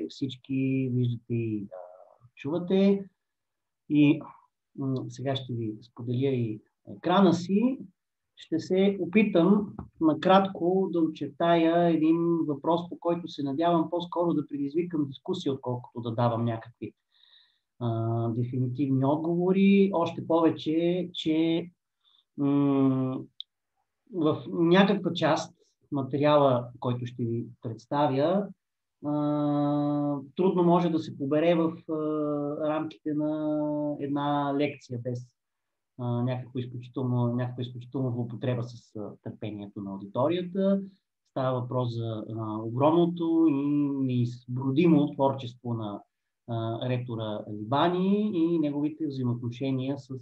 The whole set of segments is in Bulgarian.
всички виждате и чувате. И сега ще ви споделя и екрана си. Ще се опитам накратко да очертая един въпрос, по който се надявам по-скоро да предизвикам дискусия, отколкото да давам някакви дефинитивни отговори. Още повече, че в някаква част материала, който ще ви представя, трудно може да се побере в рамките на една лекция без някаква изключително злоупотреба с търпението на аудиторията. Става въпрос за огромното и неизбродимо творчество на ректора Либани и неговите взаимоотношения с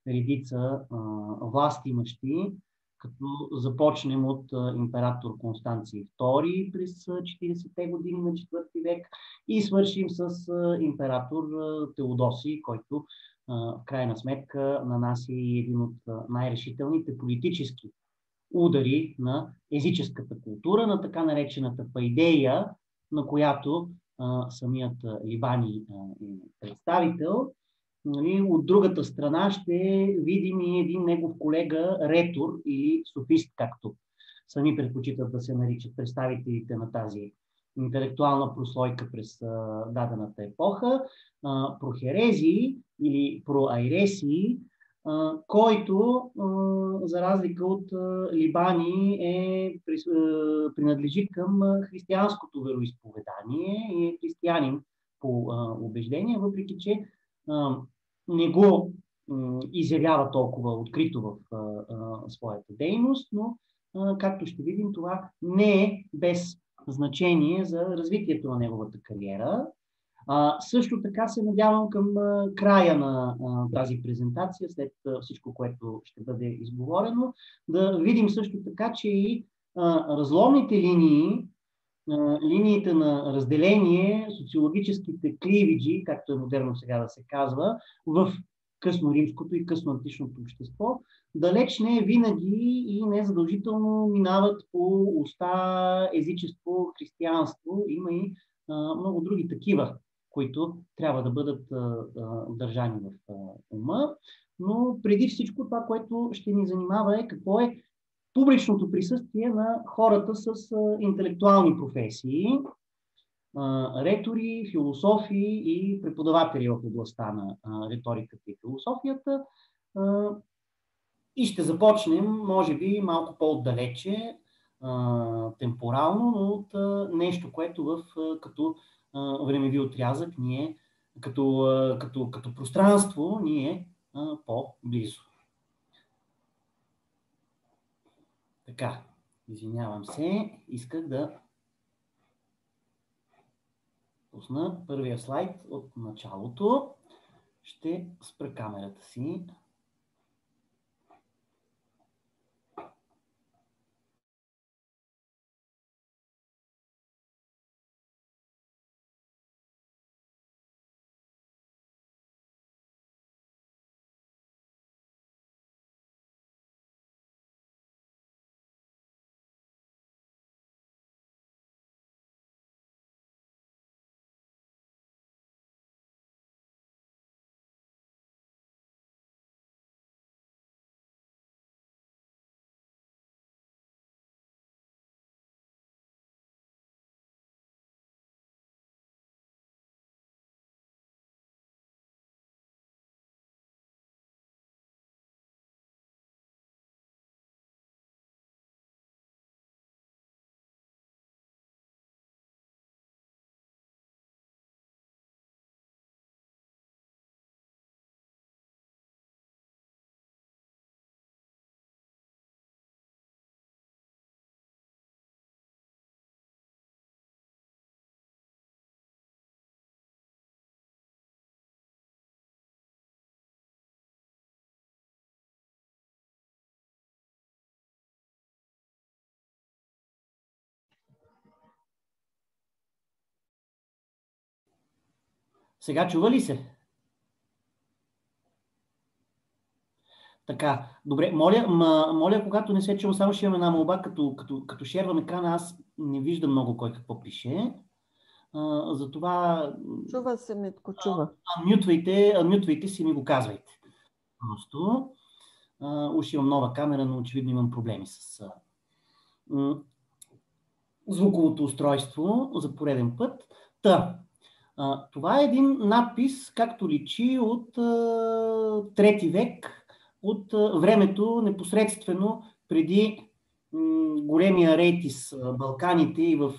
редица властимащи, като започнем от император Констанций II през 40-те години на IV век и свършим с император Теодосий, който в крайна сметка нанася и един от най-решителните политически удари на езическата култура, на така наречената пайдея, на която самият Либани е представител. От другата страна ще видим и един негов колега, ретор или софист, както сами предпочитат да се наричат представителите на тази интелектуална прослойка през дадената епоха, прохерезии или проайресии, който, за разлика от Либани, принадлежи към християнското вероизповедание и е християнин по убеждение, въпреки че не го изявява толкова открито в своята дейност, но, както ще видим, това не е без значение за развитието на неговата кариера. Също така се надявам към края на тази презентация, след всичко, което ще бъде изговорено, да видим също така, че и разломните линии, линиите на разделение, социологическите кливиджи, както е модерно сега да се казва, в късноримското и късноантичното общество, далеч не винаги и не задължително минават по уста езичество, християнство. Има и много други такива, които трябва да бъдат държани в ума. Но преди всичко това, което ще ни занимава, е какво е публичното присъствие на хората с интелектуални професии, ретори, философи и преподаватели в областта на риториката и философията. И ще започнем, може би, малко по-отдалече, темпорално, но от нещо, което като времеви отрязък ние, като пространство, ние по-близо. Така, извинявам се, исках да пусна първия слайд от началото. Ще спра камерата си. Сега чува ли се? Така, добре. Моля, когато не се чува, само ще имам една молба, като шервам екрана, аз не виждам много кой какво пише. Затова Чува се, Митко, чува. Анмютвайте си, ми го казвайте. Просто уж имам нова камера, но очевидно имам проблеми с звуковото устройство за пореден път. Това е един надпис, както личи от трети век, от времето непосредствено преди големия рейд из Балканите и в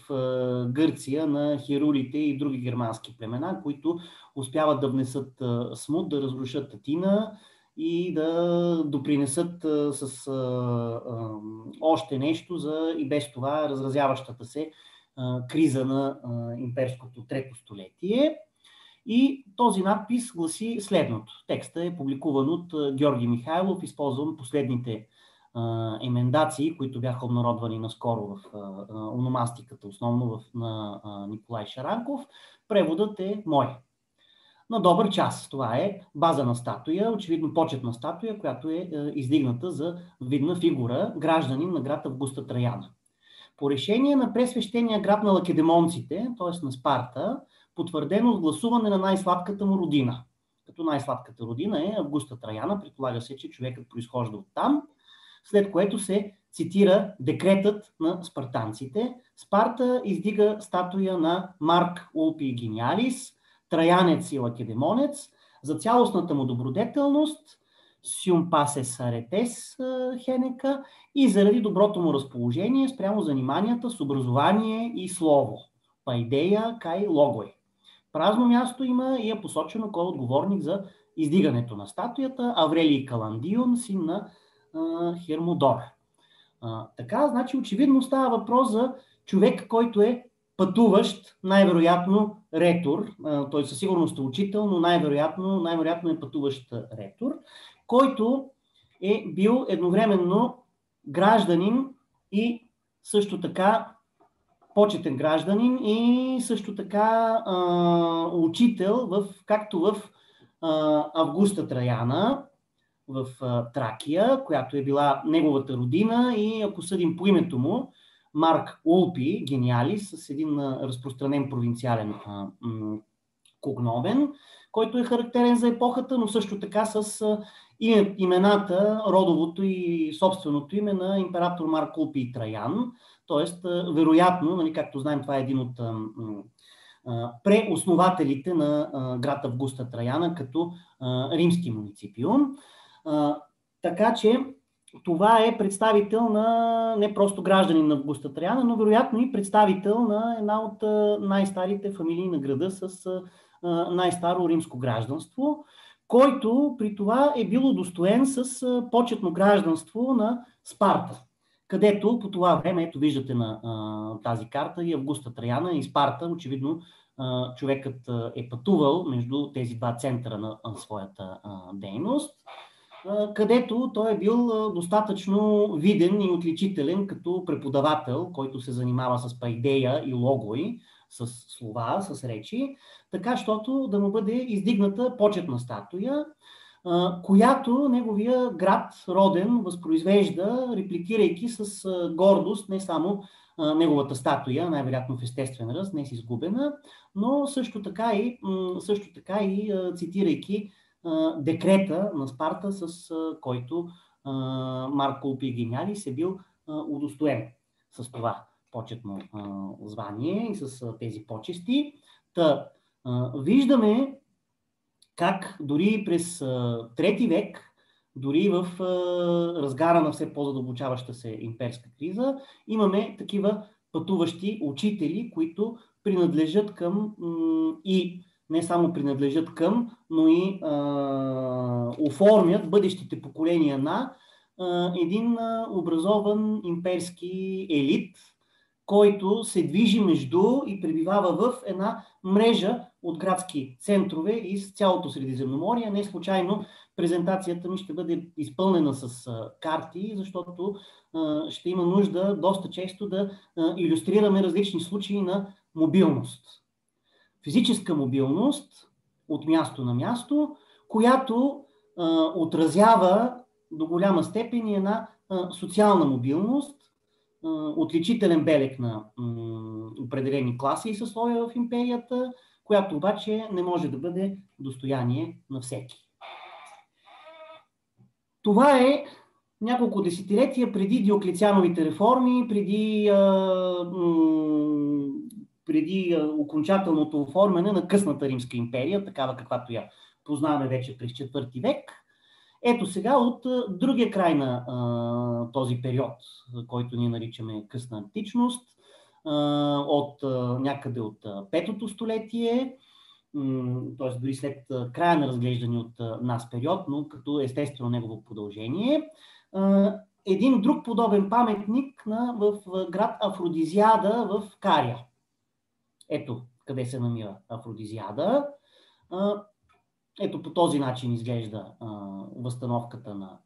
Гърция на херулите и други германски племена, които успяват да внесат смут, да разрушат Атина и да допринесат с още нещо за и без това разразяващата се криза на имперското трето столетие. И този надпис гласи следното. Текстът е публикуван от Георги Михайлов, използвам последните емендации, които бяха обнародвани наскоро в ономастиката, основно на Николай Шаранков. Преводът е мой. На добър час. Това е базана статуя, очевидно почетна статуя, която е издигната за видна фигура, гражданин на град Августа Траяна. По решение на пресвещения град на лакедемонците, т.е. на Спарта, потвърдено от гласуване на най-сладката му родина. Като най-сладката родина е Августа Траяна, предполага се, че човекът произхожда от там, след което се цитира декретът на спартанците. Спарта издига статуя на Марк Улпий Гениалис, траянец и лакедемонец, за цялостната му добродетелност, сюм пасес аретес хенека, и заради доброто му разположение спрямо заниманията с образование и слово. Пайдея кай логой. Празно място има и е посочено кой е отговорник за издигането на статуята, Аврелий Каландион, син на Хермодор. Така, значи очевидно става въпрос за човек, който е пътуващ, най-вероятно ретор, той със сигурност е учител, но най-вероятно е пътуващ ретор, който е бил едновременно гражданин и също така почетен гражданин и също така учител, както в Августа Траяна, в Тракия, която е била неговата родина, и ако съдим по името му, Марк Улпий Гениалис, с един разпространен провинциален когномен, който е характерен за епохата, но също така с имената, родовото и собственото име на император Марк Улпий Траян. Тоест, вероятно, нали, както знаем, това е един от преоснователите на град Августа Траяна като римски муниципиум. Така че това е представител на не просто гражданин на Августа Траяна, но вероятно и представител на една от най-старите фамилии на града с най-старо римско гражданство, който при това е бил удостоен с почетно гражданство на Спарта, където по това време, ето виждате на тази карта, и Августа Траяна и Спарта, очевидно човекът е пътувал между тези два центъра на своята дейност, където той е бил достатъчно виден и отличителен като преподавател, който се занимава с пайдея и логой, с слова, с речи, така щото да му бъде издигната почетна статуя, която неговия град роден възпроизвежда, репликирайки с гордост не само неговата статуя, най-вероятно в естествен ръст, не е изгубена, но също така и цитирайки декрета на Спарта, с който Марк Улпий Гениалис е бил удостоен с това почетно звание и с тези почести. Виждаме как дори през трети век, дори в разгара на все по-задълбочаваща се имперска криза, имаме такива пътуващи учители, които принадлежат към и не само принадлежат към, но и оформят бъдещите поколения на един образован имперски елит, който се движи между и пребивава в една мрежа от градски центрове из цялото Средиземноморие. Не случайно презентацията ми ще бъде изпълнена с карти, защото ще има нужда доста често да илюстрираме различни случаи на мобилност. Физическа мобилност от място на място, която отразява до голяма степен и една социална мобилност, отличителен белег на определени класи и съсловия в империята, която обаче не може да бъде достояние на всеки. Това е няколко десетилетия преди Диоклециановите реформи, преди окончателното оформяне на късната Римска империя, такава каквато я познаваме вече през IV век. Ето сега от другия край на този период, който ние наричаме късна античност, някъде от V столетие, т.е. дори след края на разглеждани от нас период, но като естествено негово продължение. Един друг подобен паметник в град Афродизиада в Кария. Ето къде се намира Афродизиада. Ето по този начин изглежда възстановката на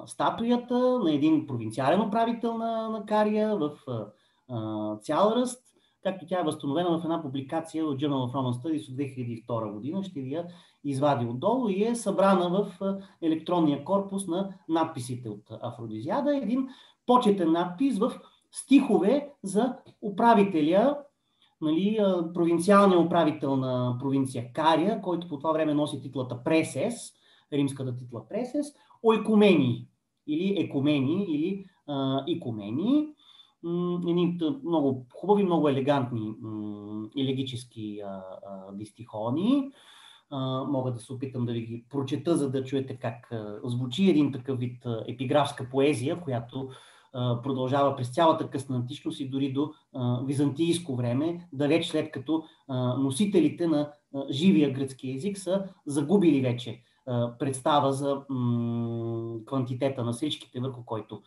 статуята на един провинциален управител на Кария в цял ръст, както тя е възстановена в една публикация от Journal of Roman Studies от 2002 година. Ще ви я извади отдолу и е събрана в електронния корпус на надписите от Афродизиада. Един почетен надпис в стихове за управителя, провинциалния управител на провинция Кария, който по това време носи титлата Пресес, римската титла Пресес, Ойкумении или Екумении или Икумении. Едни много хубави, много елегантни елегически дистихони. Мога да се опитам да ви ги прочета, за да чуете как звучи един такъв вид епиграфска поезия, която продължава през цялата късна античност и дори до византийско време, далеч след като носителите на живия гръцки език са загубили вече представа за квантитета на сричките, върху който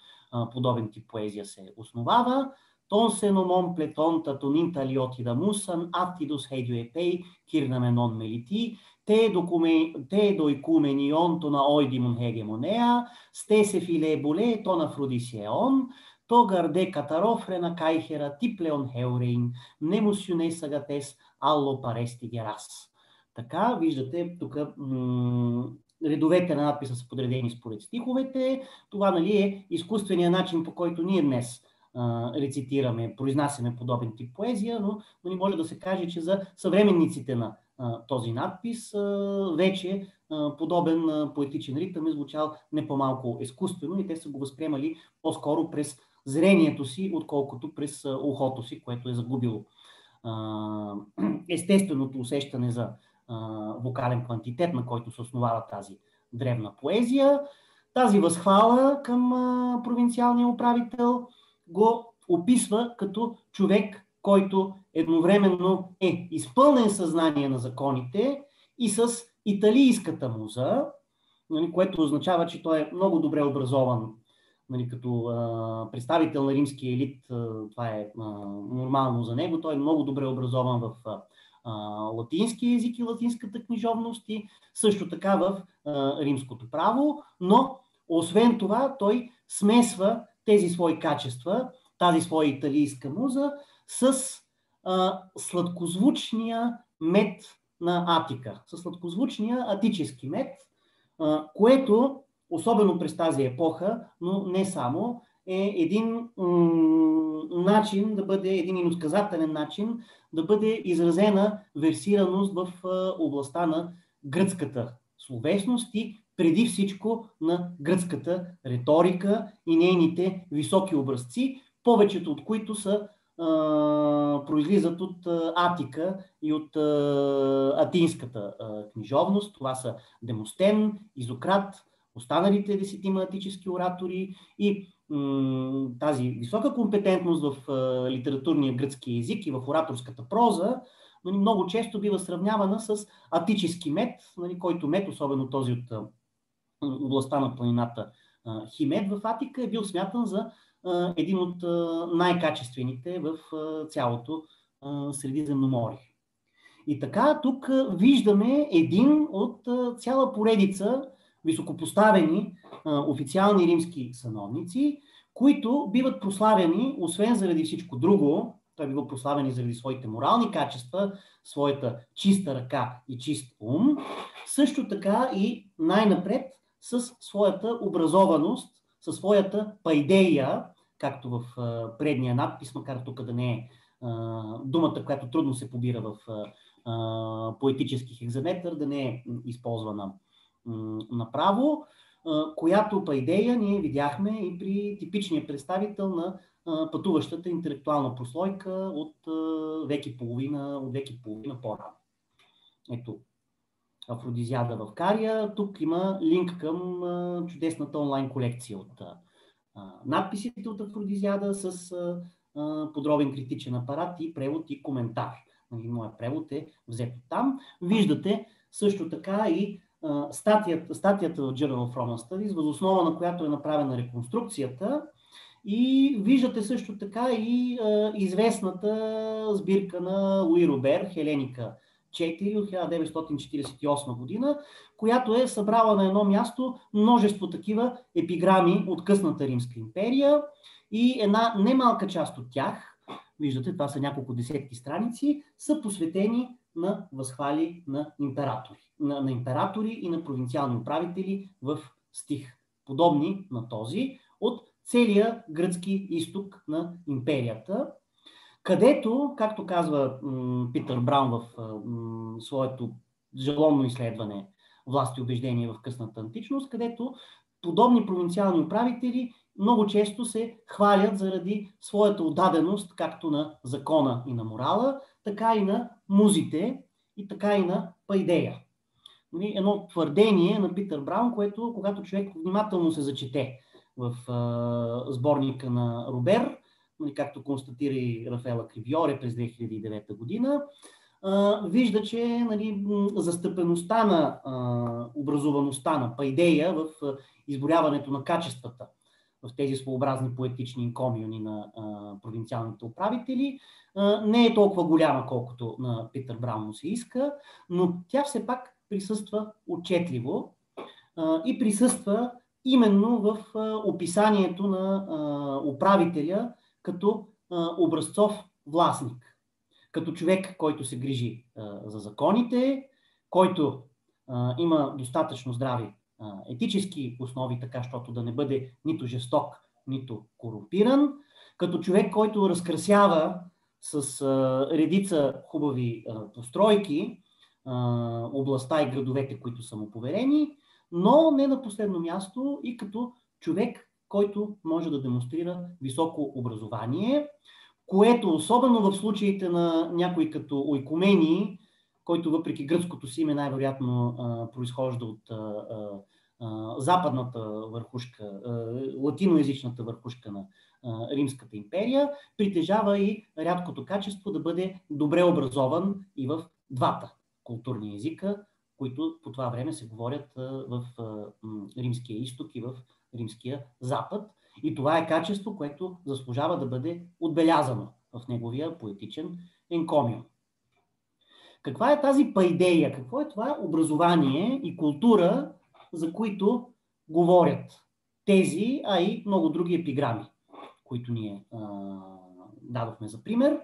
подобен тип поезия се основава. Тон сеномон плетон татонин талиотида мусан, аттидус хейдюепей, кирнаменон мелити, те доикуменион тона ойдимон хегемонеа, стесе филе боле тон афродисиеон, то гарде катарофрена кайхера типлеон хеурейн, немусюне сагатес алло парести герас. Така, виждате, тук редовете на надписа са подредени според стиховете. Това е изкуственият начин, по който ние днес рецитираме, произнасяме подобен тип поезия, но може да се каже, че за съвременниците на този надпис вече подобен поетичен ритъм е звучал не по-малко изкуствено и те са го възприемали по-скоро през зрението си, отколкото през ухото си, което е загубило естественото усещане за вокален квантитет, на който се основава тази древна поезия. Тази възхвала към провинциалния управител го описва като човек, който едновременно е изпълнен съзнание на законите и с италийската муза, което означава, че той е много добре образован. Като представител на римския елит, това е нормално за него. Той е много добре образован в латински език и латинската книжовност и също така в римското право, но освен това той смесва тези свои качества, тази своя италийска муза с сладкозвучния мед на Атика, с сладкозвучния атически мед, което особено през тази епоха, но не само, е един начин да бъде, един иносказателен начин да бъде изразена версираност в областта на гръцката словесност и преди всичко на гръцката риторика и нейните високи образци, повечето от които са произлизат от Атика и от атинската книжовност. Това са Демостен, Изократ, останалите 10 атически оратори и тази висока компетентност в литературния гръцки език и в ораторската проза много често бива сравнявана с атически мед, който мед, особено този от областта на планината Химед в Атика, е бил смятан за един от най-качествените в цялото Средиземноморие. И така, тук виждаме един от цяла поредица високопоставени официални римски сановници, които биват прославени, освен заради всичко друго, той бива прославен и заради своите морални качества, своята чиста ръка и чист ум, също така и най-напред с своята образованост, със своята пайдея, както в предния надпис, макар тук да не е думата, която трудно се побира в поетически хекзаметър, да не е използвана направо, която идея ние видяхме и при типичния представител на пътуващата интелектуална прослойка от век и половина по-рано. Ето, Афродизиада в Кария. Тук има линк към чудесната онлайн колекция от надписите от Афродизиада с подробен критичен апарат и превод и коментар. Моят превод е взет там. Виждате също така и статията в Journal of Roman Studies, въз основа на която е направена реконструкцията, и виждате също така и известната сбирка на Луи Робер, Хеленика 4 от 1948 година, която е събрала на едно място множество такива епиграми от късната Римска империя, и една немалка част от тях, виждате, това са няколко десетки страници, са посветени на възхвали на императори. На императори и на провинциални управители в стих, подобни на този от целия гръцки изток на империята, където, както казва Питър Браун в своето жалонно изследване "Власт и убеждение в късната античност", където подобни провинциални управители много често се хвалят заради своята отдаденост както на закона и на морала, така и на музите и така и на пайдея. Едно твърдение на Питър Браун, което, когато човек внимателно се зачете в сборника на Робер, както констатира и Рафаела Кривиоре през 2009 година, вижда, че застъпеността на образоваността на пайдея в изборяването на качествата в тези своеобразни поетични инкомиони на провинциалните управители не е толкова голяма, колкото на Питър Браун му се иска, но тя все пак присъства отчетливо и присъства именно в описанието на управителя като образцов властник, като човек, който се грижи за законите, който има достатъчно здрави етически основи, така щото да не бъде нито жесток, нито корумпиран, като човек, който разкрасява с редица хубави постройки областта и градовете, които са му поверени, но не на последно място и като човек, който може да демонстрира високо образование, което особено в случаите на някои като Ойкумений, който въпреки гръцкото си име най-вероятно произхожда от западната върхушка, латиноязичната върхушка на Римската империя, притежава и рядкото качество да бъде добре образован и в двата културни езика, които по това време се говорят в Римския изток и в Римския запад. И това е качество, което заслужава да бъде отбелязано в неговия поетичен енкомиум. Каква е тази пайдея? Какво е това образование и култура, за които говорят тези, а и много други епиграми, които ние дадохме за пример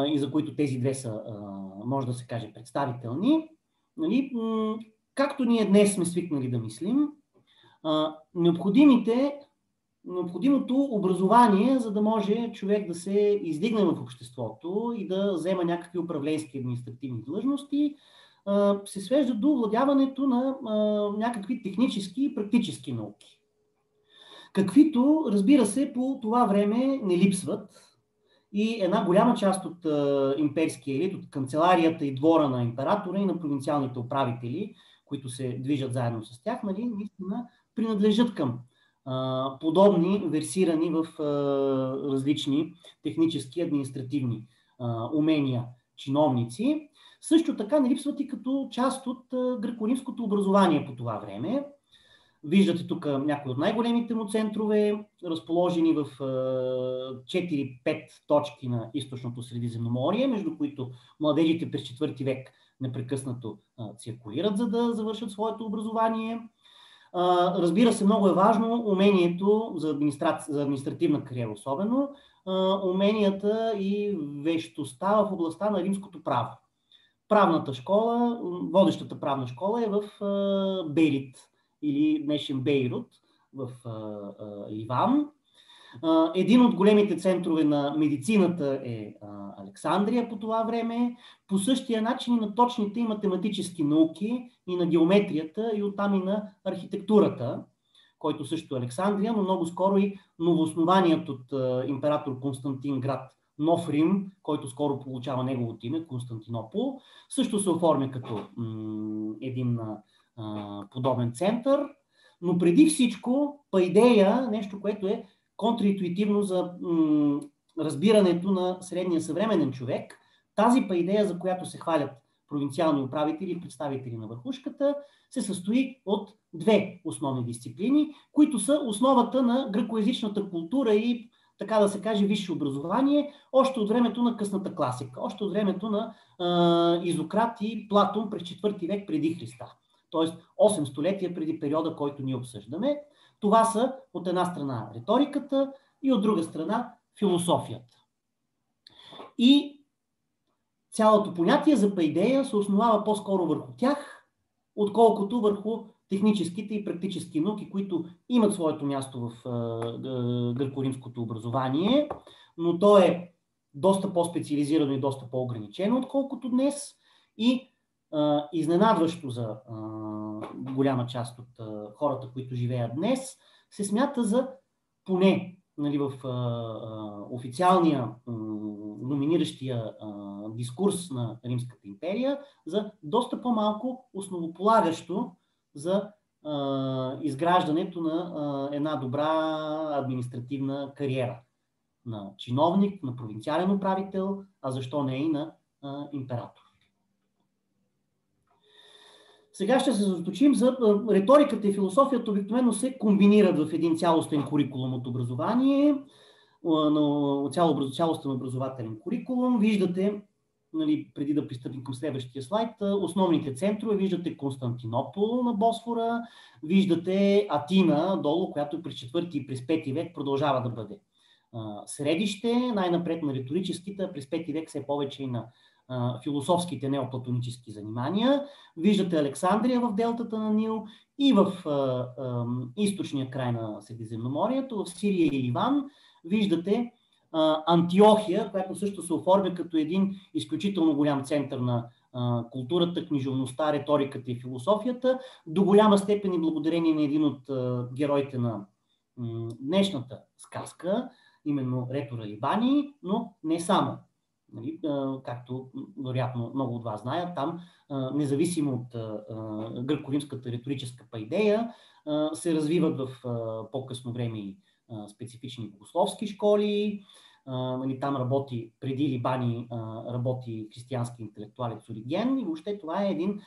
и за които тези две са, може да се каже, представителни? Както ние днес сме свикнали да мислим, необходимото образование, за да може човек да се издигне в обществото и да взема някакви управленски административни длъжности, се свежда до владяването на някакви технически и практически науки. Каквито, разбира се, по това време не липсват и една голяма част от имперския елит, от канцеларията и двора на императора и на провинциалните управители, които се движат заедно с тях, наистина принадлежат към подобни версирани в различни технически и административни умения чиновници. Също така не липсват и като част от гръко-римското образование по това време. Виждате тук някои от най-големите му центрове, разположени в 4-5 точки на източното Средиземноморие, между които младежите през 4 век непрекъснато циркулират, за да завършат своето образование. Разбира се, много е важно умението за административна кариера, особено уменията и вещостта в областта на римското право. Правната школа, водещата правна школа е в Берит или днешен Бейрут в Ливан. Един от големите центрове на медицината е Александрия по това време. По същия начин и на точните и математически науки, и на геометрията, и оттам и на архитектурата, който също е Александрия, но много скоро и новооснованият от император Константин град Нов Рим, който скоро получава неговото име, Константинопол, също се оформя като един подобен център. Но преди всичко, Пайдея, нещо, което е контраинтуитивно за разбирането на средния съвременен човек, тази Пайдея, за която се хвалят провинциални управители и представители на върхушката, се състои от две основни дисциплини, които са основата на гръкоязичната култура и, така да се каже, висше образование, още от времето на късната класика, още от времето на Изократ и Платон през 4 век преди Христа. Т.е. 8 столетия преди периода, който ние обсъждаме. Това са от една страна риториката и от друга страна философията. И цялото понятие за Пайдея се основава по-скоро върху тях, отколкото върху техническите и практически науки, които имат своето място в гръко-римското образование, но то е доста по-специализирано и доста по-ограничено, отколкото днес. И изненадващо за голяма част от хората, които живеят днес, се смята за поне, нали, в официалния доминиращия дискурс на Римската империя, за доста по-малко основополагащо за изграждането на една добра административна кариера на чиновник, на провинциален управител, а защо не и на император. Сега ще се съсредоточим за риториката и философията. Обикновено се комбинират в един цялостен курикулум от образование, цялостен образователен курикулум. Виждате, нали, преди да пристъпим към следващия слайд, основните центрове. Виждате Константинопол на Босфора, виждате Атина долу, която през 4 и през 5 век продължава да бъде средище, най-напред на риторическите, а през 5 век все повече и на философските неоплатонически занимания. Виждате Александрия в делтата на Нил и в източния край на Средиземноморието, в Сирия и Ливан. Виждате Антиохия, която също се оформя като един изключително голям център на културата, книжовността, риториката и философията, до голяма степен и благодарение на един от героите на днешната сказка, именно Ретора Либани, но не само. Нали, както вероятно много от вас знаят, там, независимо от гръко-римската риторическа Пайдея, се развиват в по-късно време и специфични богословски школи. Нали, там работи, преди Либани, работи християнски интелектуалец Ориген и въобще това е един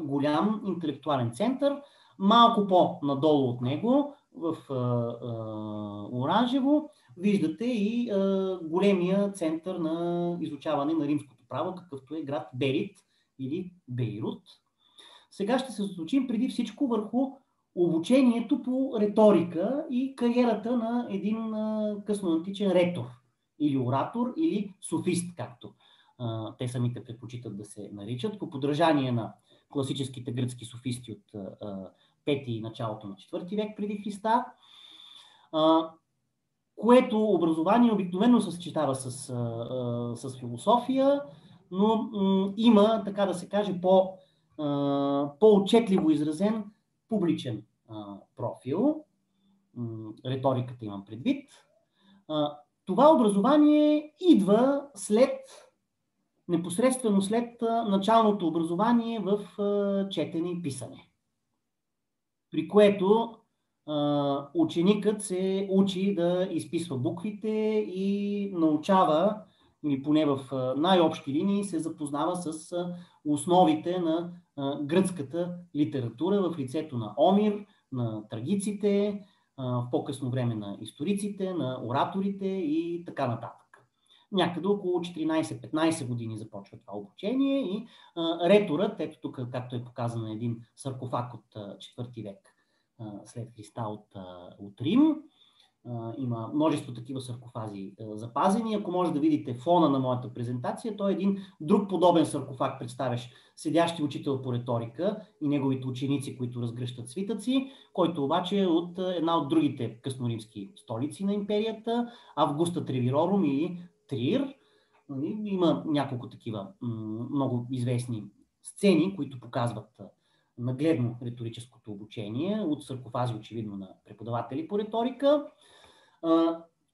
голям интелектуален център. Малко по-надолу от него, в оранжево, виждате и големия център на изучаване на римското право, какъвто е град Берит или Бейрут. Сега ще се съсредоточим преди всичко върху обучението по риторика и кариерата на един късноантичен ретор или оратор или софист, както те самите предпочитат да се наричат, по подражание на класическите гръцки софисти от 5 и началото на 4 век преди Христа, което образование обикновено се съчетава с философия, но има, така да се каже, по-отчетливо изразен публичен профил. Риториката имам предвид. Това образование идва непосредствено след началното образование в четене и писане, при което ученикът се учи да изписва буквите и научава, или поне в най-общи линии, се запознава с основите на гръцката литература в лицето на Омир, на трагиците, в по-късно време на историците, на ораторите и така нататък. Някъде около 14-15 години започва това обучение и реторът, ето тук, както е показан на един саркофаг от 4 век след Христа от Рим, Има множество такива саркофази запазени. Ако може да видите фона на моята презентация, той е един друг подобен саркофаг, представяш седящи учител по риторика и неговите ученици, които разгръщат свитъци, който обаче е от една от другите късноримски столици на империята, Августа Тревирорум или Триер. Има няколко такива много известни сцени, които показват нагледно риторическото обучение от саркофази, очевидно, на преподаватели по риторика.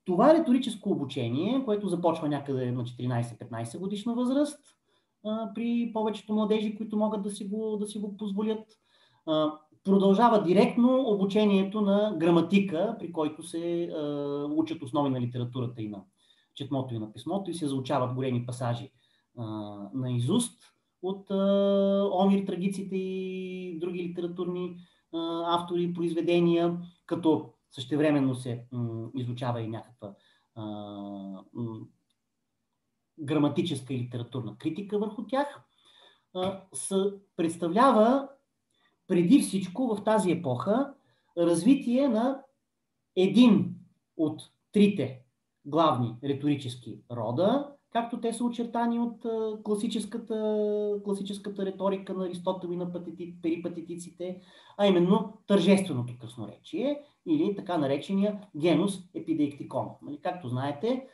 Това риторическо обучение, което започва някъде на 14-15 годишна възраст, при повечето младежи, които могат да си го позволят, продължава директно обучението на граматика, при който се учат основи на литературата и на четмото и на писмото и се заучават големи пасажи на изуст от Омир, трагиците и други литературни автори и произведения, като същевременно се изучава и някаква граматическа и литературна критика върху тях, представлява преди всичко в тази епоха развитие на един от трите главни риторически рода, както те са очертани от класическата риторика на Аристотел и на перипатетиците, а именно тържественото красноречие или така наречения генус епидейктикон. Както знаете,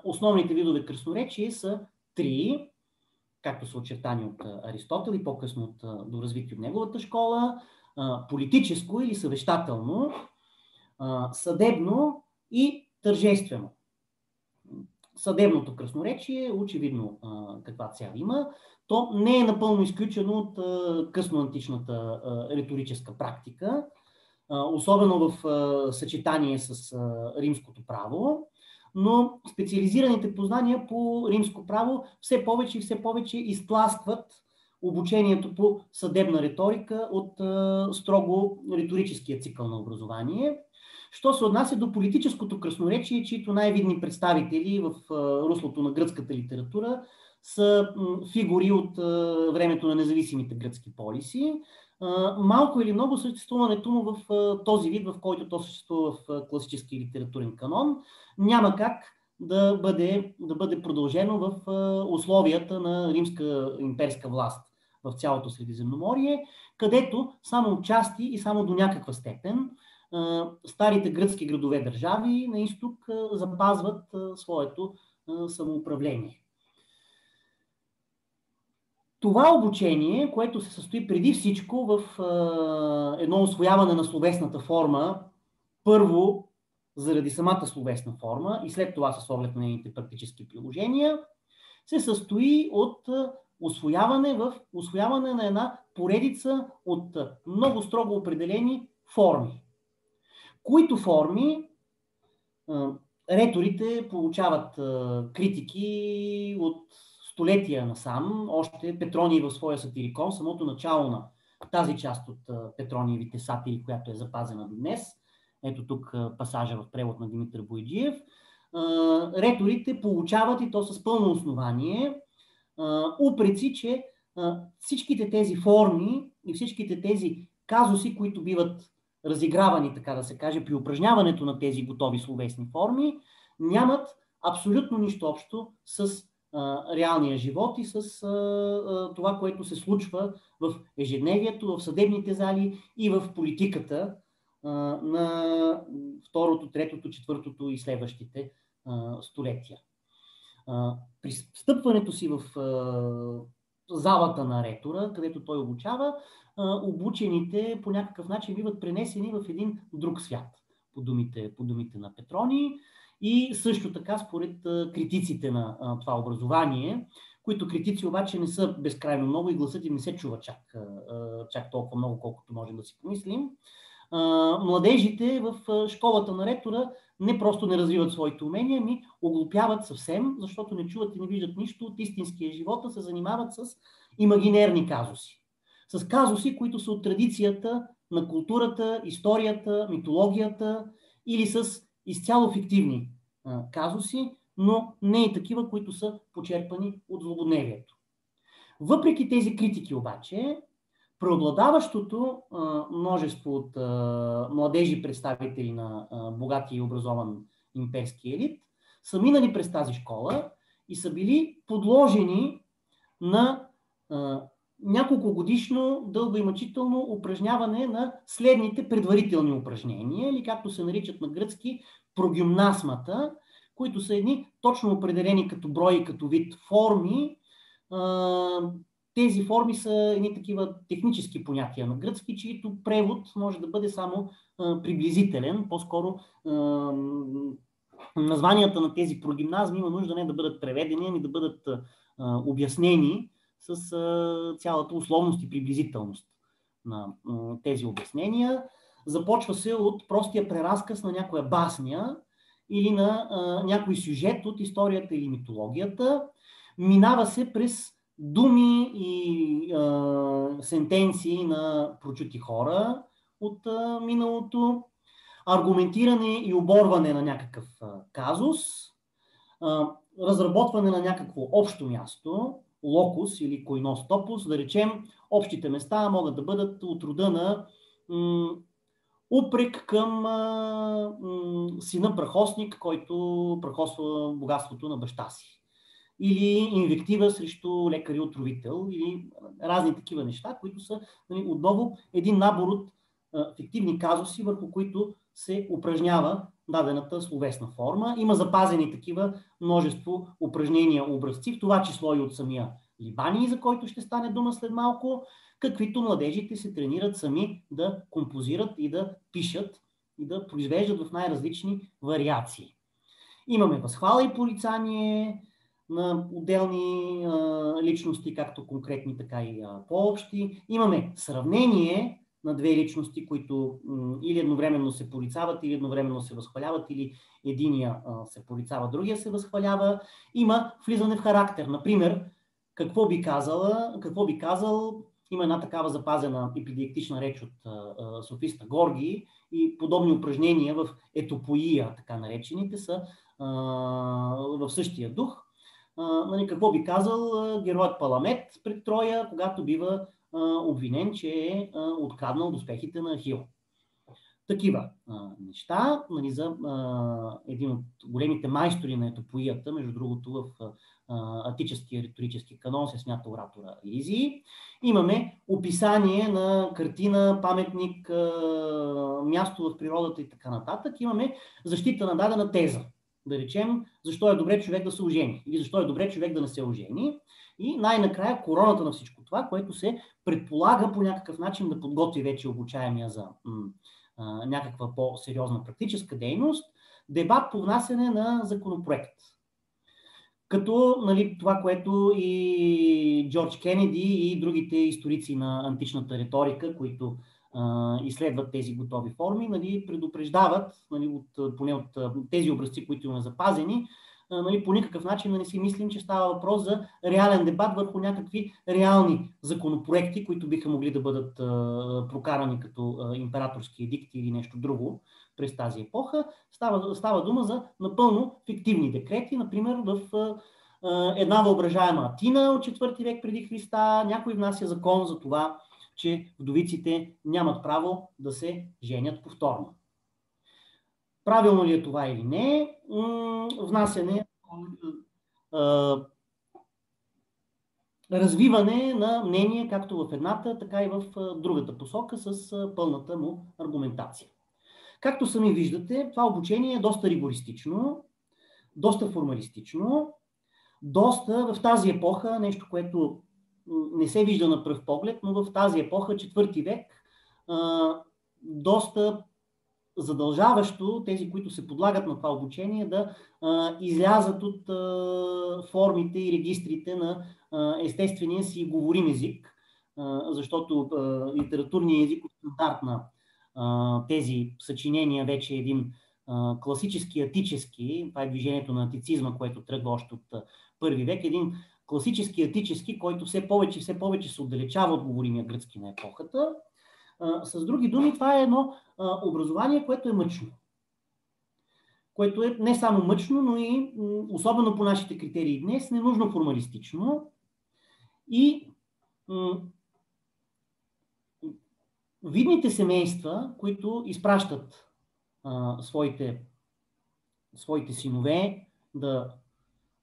основните видове красноречие са три, както са очертани от Аристотел и по-късно до развитие от неговата школа: политическо или съвещателно, съдебно и тържествено. Съдебното красноречие, очевидно каква цел има, то не е напълно изключено от късноантичната риторическа практика, особено в съчетание с римското право, но специализираните познания по римско право все повече и все повече изтласкват обучението по съдебна риторика от строго риторическия цикъл на образование. Що се отнася до политическото красноречие, чието най-видни представители в руслото на гръцката литература са фигури от времето на независимите гръцки полиси, малко или много съществуването му в този вид, в който то съществува в класически литературен канон, няма как да бъде продължено в условията на римска имперска власт в цялото Средиземноморие, където само отчасти и само до някаква степен старите гръцки градове-държави на изток запазват своето самоуправление. Това обучение, което се състои преди всичко в едно усвояване на словесната форма, първо заради самата словесна форма и след това с оглед на нейните практически приложения, се състои от усвояване на една поредица от много строго определени форми, които форми реторите получават критики от столетия насам. Още Петроний в своя сатирикон, самото начало на тази част от Петрониевите сатири, която е запазена до днес. Ето тук пасажа в превод на Димитър Бояджиев. Реторите получават, и то с пълно основание, упреци, че всичките тези форми и всичките тези казуси, които биват разигравани, така да се каже, при упражняването на тези готови словесни форми, нямат абсолютно нищо общо с реалния живот и с това, което се случва в ежедневието, в съдебните зали и в политиката на второто, третото, четвъртото и следващите столетия. При стъпването си в залата на ретора, където той обучава, обучените по някакъв начин биват пренесени в един друг свят, по думите на Петроний. И също така, според критиците на това образование, които критици обаче не са безкрайно много и гласът им не се чува чак толкова много, колкото можем да си помислим, младежите в школата на ретора не просто не развиват своите умения, ами оглупяват съвсем, защото не чуват и не виждат нищо от истинския живот, а се занимават с имагинерни казуси. С казуси, които са от традицията на културата, историята, митологията или с изцяло фиктивни казуси, но не и такива, които са почерпани от злободневието. Въпреки тези критики обаче, Преобладаващото множество от младежи представители на богати и образован имперски елит са минали през тази школа и са били подложени на няколко годишно дълго и мъчително упражняване на следните предварителни упражнения, или както се наричат на гръцки прогимнасмата, които са едни точно определени като брой и като вид форми. Тези форми са едни такива технически понятия на гръцки, чието превод може да бъде само приблизителен. По-скоро названията на тези прогимназми има нужда не да бъдат преведени, ами да бъдат обяснени с цялата условност и приблизителност на тези обяснения. Започва се от простия преразказ на някоя басня или на някой сюжет от историята или митологията. Минава се през думи и сентенции на прочути хора от миналото, аргументиране и оборване на някакъв казус, разработване на някакво общо място, локус или койнос топус, да речем, общите места могат да бъдат от рода на упрек към сина прахосник, който прахосва богатството на баща си. Или инвектива срещу лекари-отровител, или разни такива неща, които са отново един набор от фиктивни казуси, върху които се упражнява дадената словесна форма. Има запазени такива множество упражнения, образци, в това число и от самия Либаний, за който ще стане дума след малко, каквито младежите се тренират сами да композират и да пишат и да произвеждат в най-различни вариации. Имаме възхвала и порицание на отделни личности, както конкретни, така и по-общи. Имаме сравнение на две личности, които или едновременно се порицават, или едновременно се възхваляват, или единия се порицава, другия се възхвалява. Има влизане в характер. Например, какво би казал, има една такава запазена епидиектична реч от софиста Горгий и подобни упражнения в етопоия, така наречените, са в същия дух. Какво би казал героят Паламет пред Троя, когато бива обвинен, че е откраднал доспехите на Ахил. Такива неща, за един от големите майстори на етопоията, между другото в атическия риторически канон се смята оратора Изий. Имаме описание на картина, паметник, място в природата и така нататък. Имаме защита на дадена теза. Да речем, защо е добре човек да се ожени или защо е добре човек да не се ожени. И най-накрая короната на всичко това, което се предполага по някакъв начин да подготви вече обучаемия за някаква по-сериозна практическа дейност, дебат по внасяне на законопроект. Като това, което и Джордж Кенеди и другите историци на античната риторика, които изследват тези готови форми, предупреждават, поне от тези образци, които имаме запазени, по никакъв начин да не си мислим, че става въпрос за реален дебат върху някакви реални законопроекти, които биха могли да бъдат прокарани като императорски едикти или нещо друго през тази епоха. Става дума за напълно фиктивни декрети. Например, в една въображаема Атина от 4 век преди Христа някой внася закон за това, че вдовиците нямат право да се женят повторно. Правилно ли е това или не? Внасяне, развиване на мнение както в едната, така и в другата посока с пълната му аргументация. Както сами виждате, това обучение е доста ригористично, доста формалистично, доста в тази епоха, нещо, което не се вижда на пръв поглед, но в тази епоха, 4 век, доста задължаващо тези, които се подлагат на това обучение, да излязат от формите и регистрите на естествения си говорим език, защото литературният език от стандарт на тези съчинения вече е един класически атически, това е движението на атицизма, което тръгва още от първи век, един класически атически, който все повече се отдалечава от говоримия гръцки на епохата. С други думи, това е едно образование, което е мъчно. Което е не само мъчно, но и, особено по нашите критерии днес, ненужно формалистично. И видните семейства, които изпращат своите синове да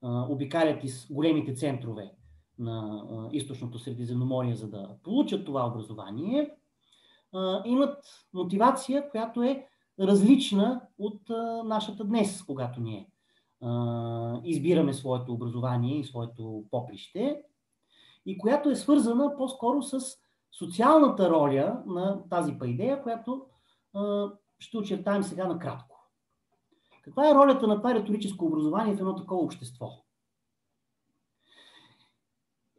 обикалят из големите центрове на източното Средиземноморие, за да получат това образование, имат мотивация, която е различна от нашата днес, когато ние избираме своето образование и своето поприще, и която е свързана по-скоро с социалната роля на тази пайдея, която ще очертаем сега накратко. Каква е ролята на това риторическо образование в едно такова общество?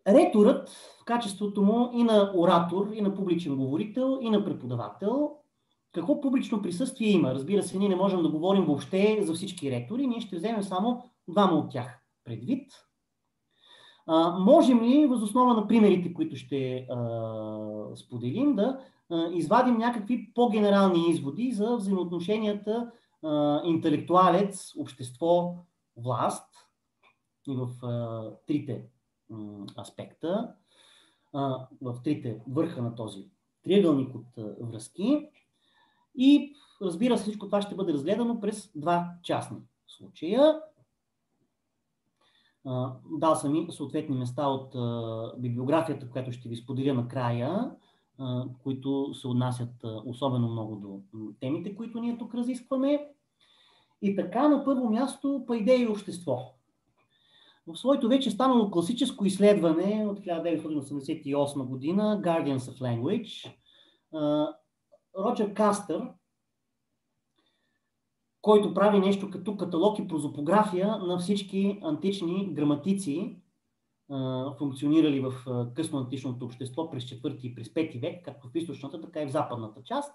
Реторът, в качеството му и на оратор, и на публичен говорител, и на преподавател, какво публично присъствие има? Разбира се, ние не можем да говорим въобще за всички ретори, ние ще вземем само двама от тях предвид. Можем ли, въз основа на примерите, които ще споделим, да извадим някакви по-генерални изводи за взаимоотношенията интелектуалец, общество, власт и в трите аспекта, в трите върха на този триъгълник от връзки. И разбира се, всичко това ще бъде разгледано през два частни случая. Дал съм и съответни места от библиографията, която ще ви споделя накрая, които се отнасят особено много до темите, които ние тук разискваме. И така, на първо място, пайдея и общество. В своето вече станало класическо изследване от 1988 година, Guardians of Language, Роджер Кастър, който прави нещо като каталог и прозопография на всички антични граматици, функционирали в късно античното общество през 4 и през 5 век, както в източната, така и в западната част,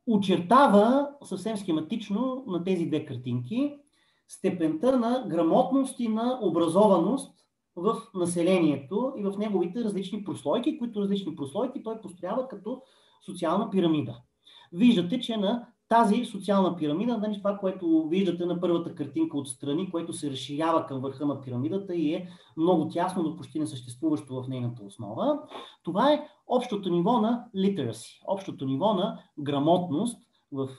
очертава съвсем схематично на тези две картинки степента на грамотност и на образованост в населението и в неговите различни прослойки, които различни прослойки той построява като социална пирамида. Виждате, че на тази социална пирамида, това, което виждате на първата картинка отстрани, което се разширява към върха на пирамидата и е много тясно до почти несъществуващо в нейната основа, това е общото ниво на literacy, общото ниво на грамотност в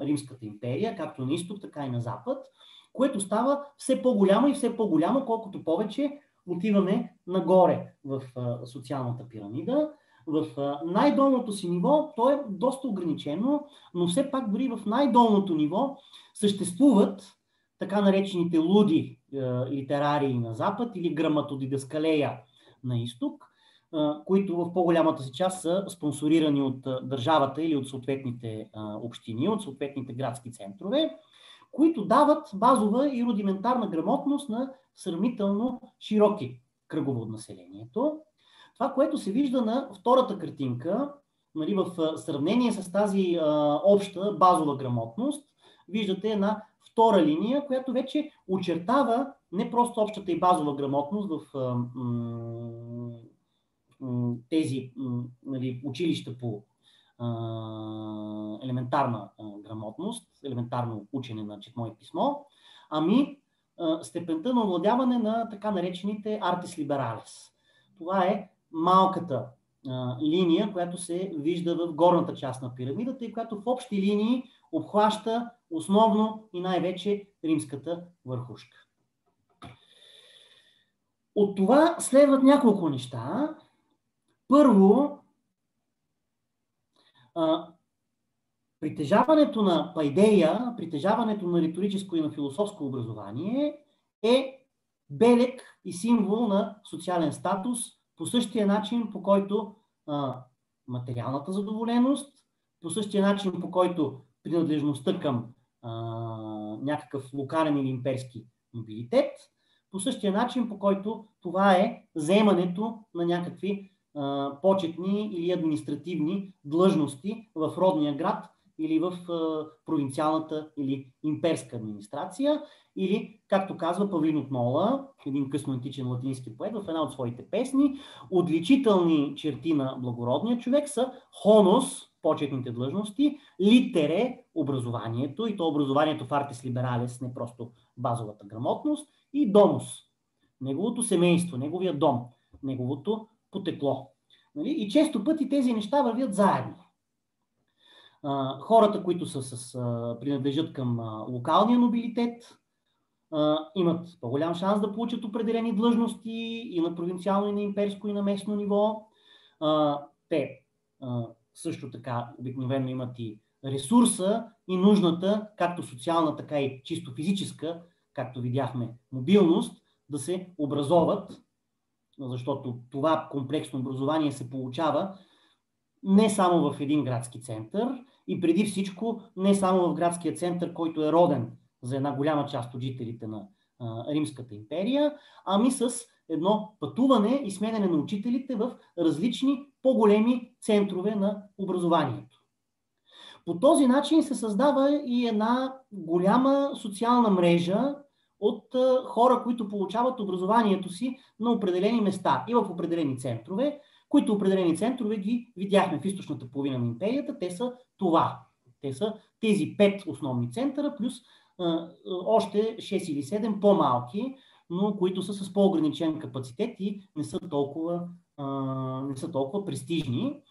Римската империя, както на изток, така и на запад, което става все по-голямо и все по-голямо, колкото повече отиваме нагоре в социалната пирамида. В най-долното си ниво то е доста ограничено, но все пак дори в най-долното ниво съществуват така наречените луди литерарии на запад или граматодидаскалея на изток, които в по-голямата си част са спонсорирани от държавата или от съответните общини, от съответните градски центрове, които дават базова и рудиментарна грамотност на сравнително широки кръгове от населението. Това, което се вижда на втората картинка, нали, в сравнение с тази обща базова грамотност, виждате една втора линия, която вече очертава не просто общата и базова грамотност в тези нали, училища по елементарна грамотност, елементарно учене на четмо и писмо, ами степента на овладяване на така наречените artis liberales. Това е малката линия, която се вижда в горната част на пирамидата и която в общи линии обхваща основно и най-вече римската върхушка. От това следват няколко неща. Първо, притежаването на пайдея, притежаването на риторическо и на философско образование е белег и символ на социален статус, по същия начин, по който материалната задоволеност, по същия начин, по който принадлежността към някакъв локален или имперски мобилитет, по същия начин, по който това е заемането на някакви почетни или административни длъжности в родния град или в провинциалната или имперска администрация, или, както казва Павлин от Нола, един късноантичен латински поет, в една от своите песни, отличителни черти на благородния човек са хонос, почетните длъжности, литере, образованието, и то образованието в артис либералес, не просто базовата грамотност, и домос, неговото семейство, неговия дом, неговото потекло. Нали? И често пъти тези неща вървят заедно. Хората, които принадлежат към локалния нобилитет, имат по-голям шанс да получат определени длъжности и на провинциално, и на имперско, и на местно ниво. Те също така обикновено имат и ресурса и нужната, както социална, така и чисто физическа, както видяхме, мобилност, да се образоват, защото това комплексно образование се получава не само в един градски център и преди всичко не само в градския център, който е роден за една голяма част от жителите на Римската империя, ами с едно пътуване и сменяне на учителите в различни по-големи центрове на образованието. По този начин се създава и една голяма социална мрежа от хора, които получават образованието си на определени места и в определени центрове, които определени центрове ги видяхме в източната половина на империята. Те са това. Те са тези 5 основни центъра, плюс още 6 или 7 по-малки, но които са с по-ограничен капацитет и не са толкова престижни.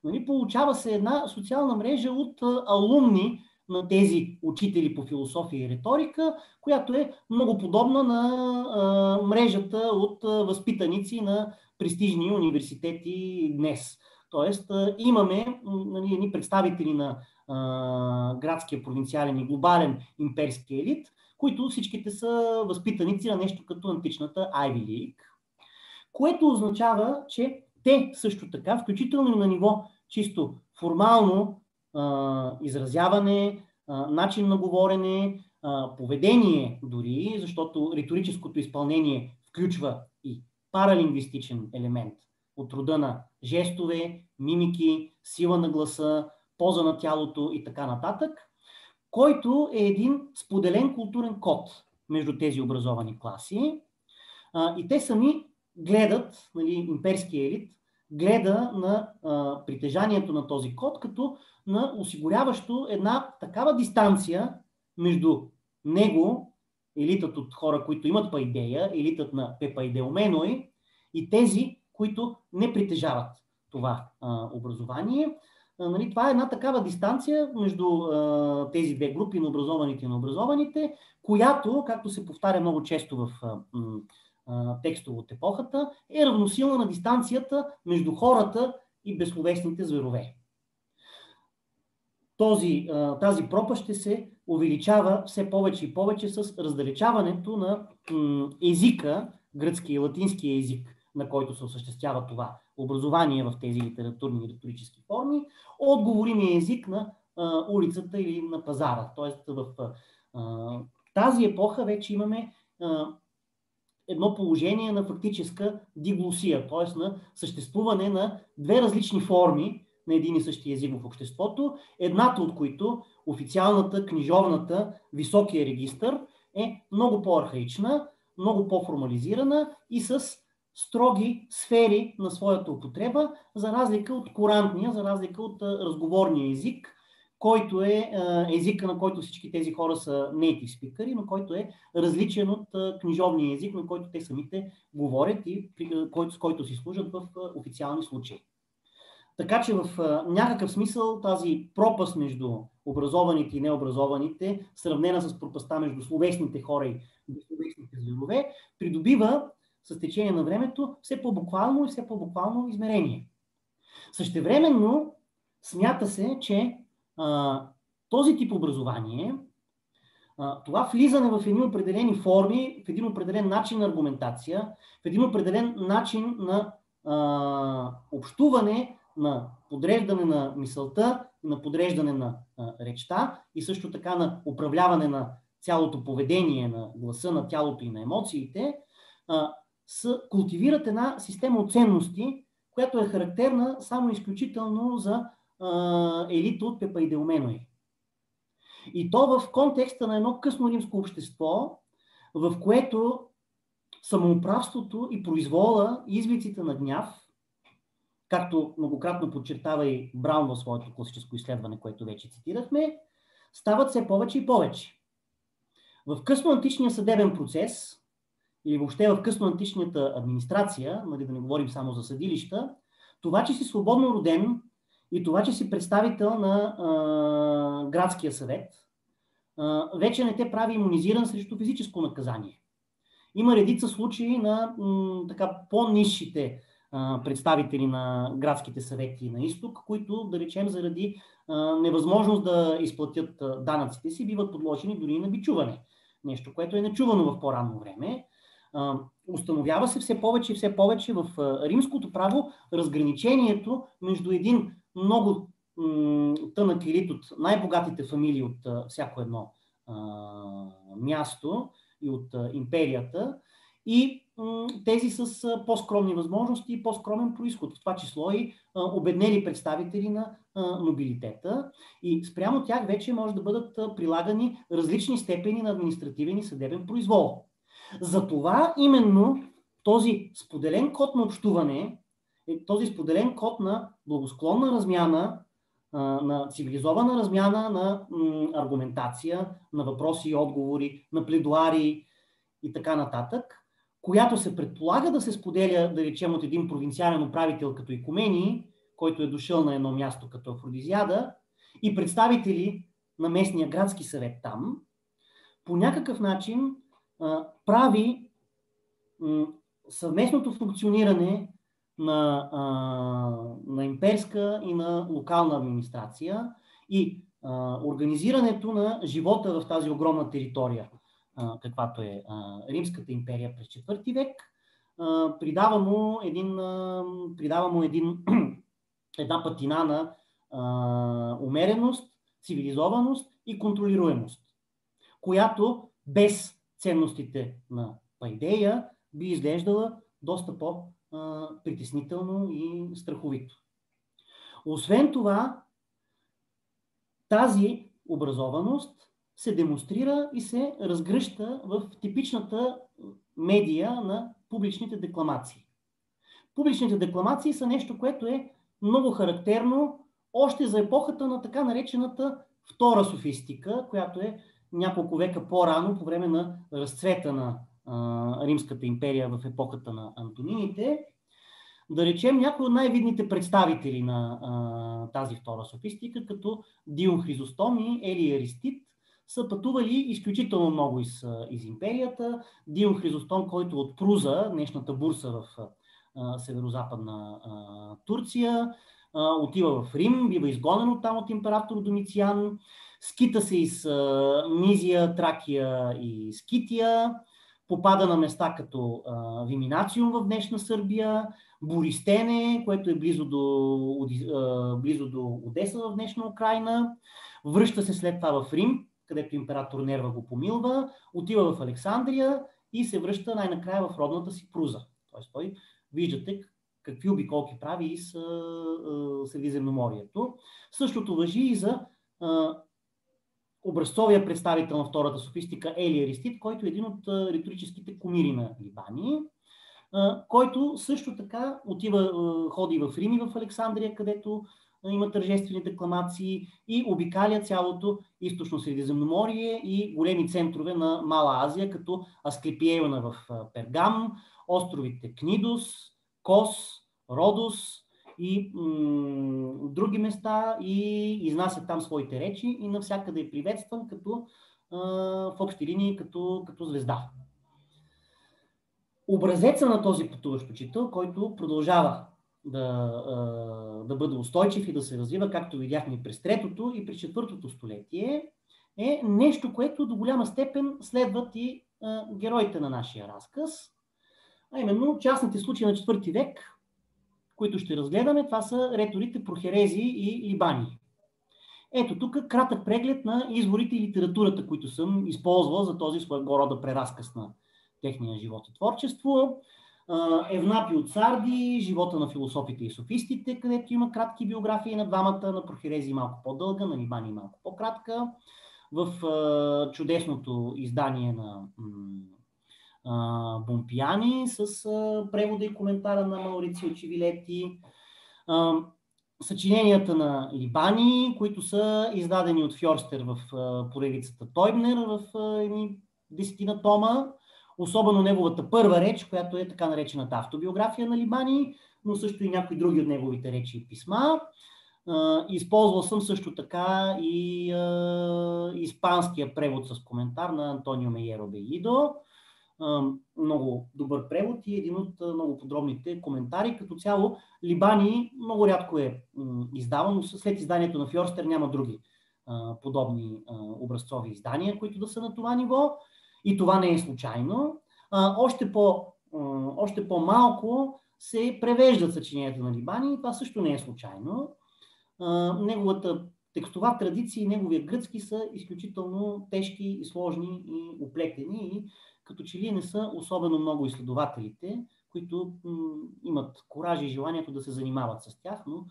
Нали, получава се една социална мрежа от алумни на тези учители по философия и риторика, която е много подобна на мрежата от възпитаници на престижни университети днес. Тоест имаме едни представители на градския, провинциален и глобален имперски елит, които всичките са възпитаници на нещо като античната Ivy League, което означава, че те също така, включително и на ниво чисто формално изразяване, начин на говорене, поведение дори, защото риторическото изпълнение включва и паралингвистичен елемент от рода на жестове, мимики, сила на гласа, поза на тялото и така нататък, който е един споделен културен код между тези образовани класи. И те сами гледат, нали, имперския елит, гледа на притежанието на този код като на осигуряващо една такава дистанция между него, елитът от хора, които имат пайдея, елитът на пепайдеоменой, и тези, които не притежават това образование. Нали, това е една такава дистанция между тези две групи на образованите и необразованите, която, както се повтаря много често в текстове от епохата, е равносилна на дистанцията между хората и безсловесните зверове. Тази пропаст ще се увеличава все повече и повече с раздалечаването на езика, гръцки и латински език, на който се осъществява това образование в тези литературни и риторически форми, от говоримия език на улицата или на пазара. Тоест в тази епоха вече имаме едно положение на фактическа диглосия, т.е. на съществуване на две различни форми на един и същи език в обществото, едната от които, официалната, книжовната, високия регистър, е много по-архаична, много по-формализирана и с строги сфери на своята употреба, за разлика от курантния, за разлика от разговорния език, който е езика, на който всички тези хора са native speaker, но който е различен от книжовния език, на който те самите говорят и с който си служат в официални случаи. Така че в някакъв смисъл тази пропаст между образованите и необразованите, сравнена с пропастта между словесните хора и безсловесните зверове, придобива с течение на времето все по-буквално и все по-буквално измерение. Същевременно смята се, че този тип образование, това влизане в едни определени форми, в един определен начин на аргументация, в един определен начин на общуване, на подреждане на мисълта, на подреждане на речта и също така на управляване на цялото поведение, на гласа, на тялото и на емоциите, култивират една система от ценности, която е характерна само изключително за елита от пепайдеоменой. И то в контекста на едно късно римско общество, в което самоуправството и произвола, изблиците на гняв, както многократно подчертава и Браун в своето класическо изследване, което вече цитирахме, стават все повече и повече. В късноантичния съдебен процес или въобще в късноантичната администрация, нали, да не говорим само за съдилища, Това, че си свободно роден и това, че си представител на градския съвет, вече не те прави имунизиран срещу физическо наказание. Има редица случаи на така по-нисшите представители на градските съвети на изток, които, да речем, заради невъзможност да изплатят данъците си, биват подложени дори на бичуване. Нещо, което е нечувано в по-ранно време. Установява се все повече и все повече в римското право разграничението между един много тънък елит от най-богатите фамилии от всяко едно място и от империята и тези с по-скромни възможности и по-скромен произход, в това число и обеднели представители на нобилитета. И спрямо тях вече може да бъдат прилагани различни степени на административен и съдебен произвол. Затова именно този споделен код на общуване, този споделен код на благосклонна размяна, на цивилизована размяна на аргументация, на въпроси и отговори, на пледуари и така нататък, която се предполага да се споделя, да речем, от един провинциален управител като Икумений, който е дошъл на едно място като Афродизиада, и представители на местния градски съвет там, по някакъв начин прави съвместното функциониране на имперска и на локална администрация и организирането на живота в тази огромна територия, каквато е Римската империя през IV век, придава му една патина на умереност, цивилизованост и контролируемост, която без ценностите на Пайдея би изглеждала доста по-притеснително и страховито. Освен това, тази образованост се демонстрира и се разгръща в типичната медия на публичните декламации. Публичните декламации са нещо, което е много характерно още за епохата на така наречената втора софистика, която е няколко века по-рано, по време на разцвета на Римската империя в епохата на Антонините. Да речем, някои от най-видните представители на тази втора софистика, като Дион Хризостом и Елий Аристит, са пътували изключително много из империята. Дион Хризостом, който от Пруза, днешната Бурса в северо-западна Турция, отива в Рим, бива изгонен оттам от император Домициан, скита се из Мизия, Тракия и Скития, попада на места като Виминациум в днешна Сърбия, Бористене, което е близо до Одеса в днешна Украйна, връща се след това в Рим, където император Нерва го помилва, отива в Александрия и се връща най-накрая в родната си Пруза. Тоест той, виждате какви обиколки прави и с Средиземноморието. Същото важи и за образцовия представител на втората софистика Елий Аристит, който е един от риторическите кумири на Либани, който също така ходи в Рим и в Александрия, където има тържествени декламации и обикаля цялото източно Средиземноморие и големи центрове на Мала Азия, като Асклепиейона в Пергам, островите Книдос, Кос, Родос и други места, и изнася там своите речи и навсякъде е приветстван в общи линии като звезда. Образеца на този пътуващ учител, който продължава да бъде устойчив и да се развива, както видяхме през третото и през четвъртото столетие, е нещо, което до голяма степен следват и героите на нашия разказ, а именно частните случаи на IV век, които ще разгледаме. Това са реторите Прохерези и Либани. Ето тук кратък преглед на изворите и литературата, които съм използвал за този своего рода преразказ на техния живот и творчество. Евнапи от Сарди, живота на философите и софистите, където има кратки биографии на двамата, на Прохерези малко по-дълга, на Либани малко по-кратка. В чудесното издание на Бомпияни с превода и коментара на Маурицио Чивилети. Съчиненията на Либани, които са издадени от Фьорстер в поредицата Тойбнер в едни 10 тома. особено неговата първа реч, която е така наречената автобиография на Либани, но също и някои други от неговите речи и писма. Използвал съм също така и испанския превод с коментар на Антонио Мейеро Белидо. Много добър превод и един от много подробните коментари. Като цяло Либани много рядко е издаван, но след изданието на Фьорстер няма други подобни образцови издания, които да са на това ниво. И това не е случайно. Още по-малко се превеждат съчиненията на Либани и това също не е случайно. Неговата текстова традиция и неговия гръцки са изключително тежки и сложни и оплетени и като че ли не са особено много изследователите, които имат кураж и желанието да се занимават с тях, но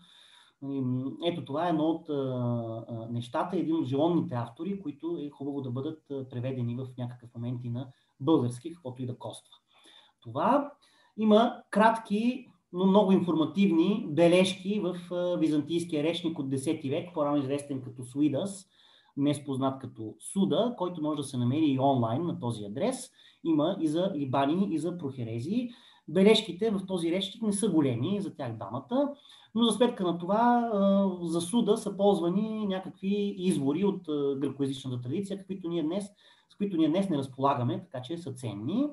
ето това е едно от нещата, един от желонните автори, които е хубаво да бъдат преведени в някакъв момент и на български, каквото и да коства. Това има кратки, но много информативни бележки в византийския речник от 10 век, по-рано известен като Суидас, днес познат като Суда, който може да се намери и онлайн на този адрес. Има и за Либани, и за Прохерези. Бележките в този речник не са големи, за тях дамата, но за сметка на това за Суда са ползвани някакви извори от гръкоязичната традиция, с които ние днес не разполагаме, така че са ценни.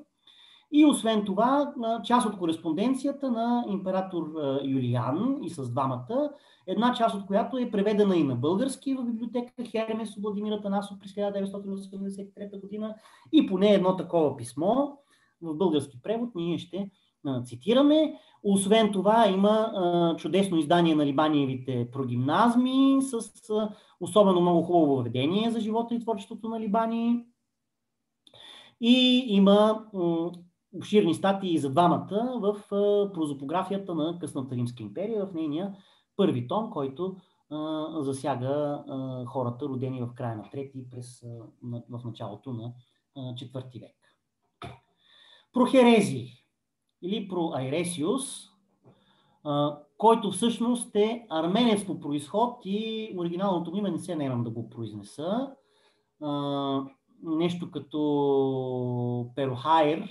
И освен това, част от кореспонденцията на император Юлиан и с двамата, една част от която е преведена и на български в библиотека Херемес от Владимир Атанасов през 1983 година и поне едно такова писмо в български превод ние ще цитираме. Освен това има чудесно издание на Либаниевите прогимназми с особено много хубаво въведение за живота и творчеството на Либани. И има обширни статии за двамата в прозопографията на късната Римска империя, в нейния първи том, който засяга хората, родени в края на трети в началото на четвърти век. Прохерези или Проайресиус, който всъщност е арменец по произход и оригиналното му име не се наемам да го произнеса. Нещо като Перохайр,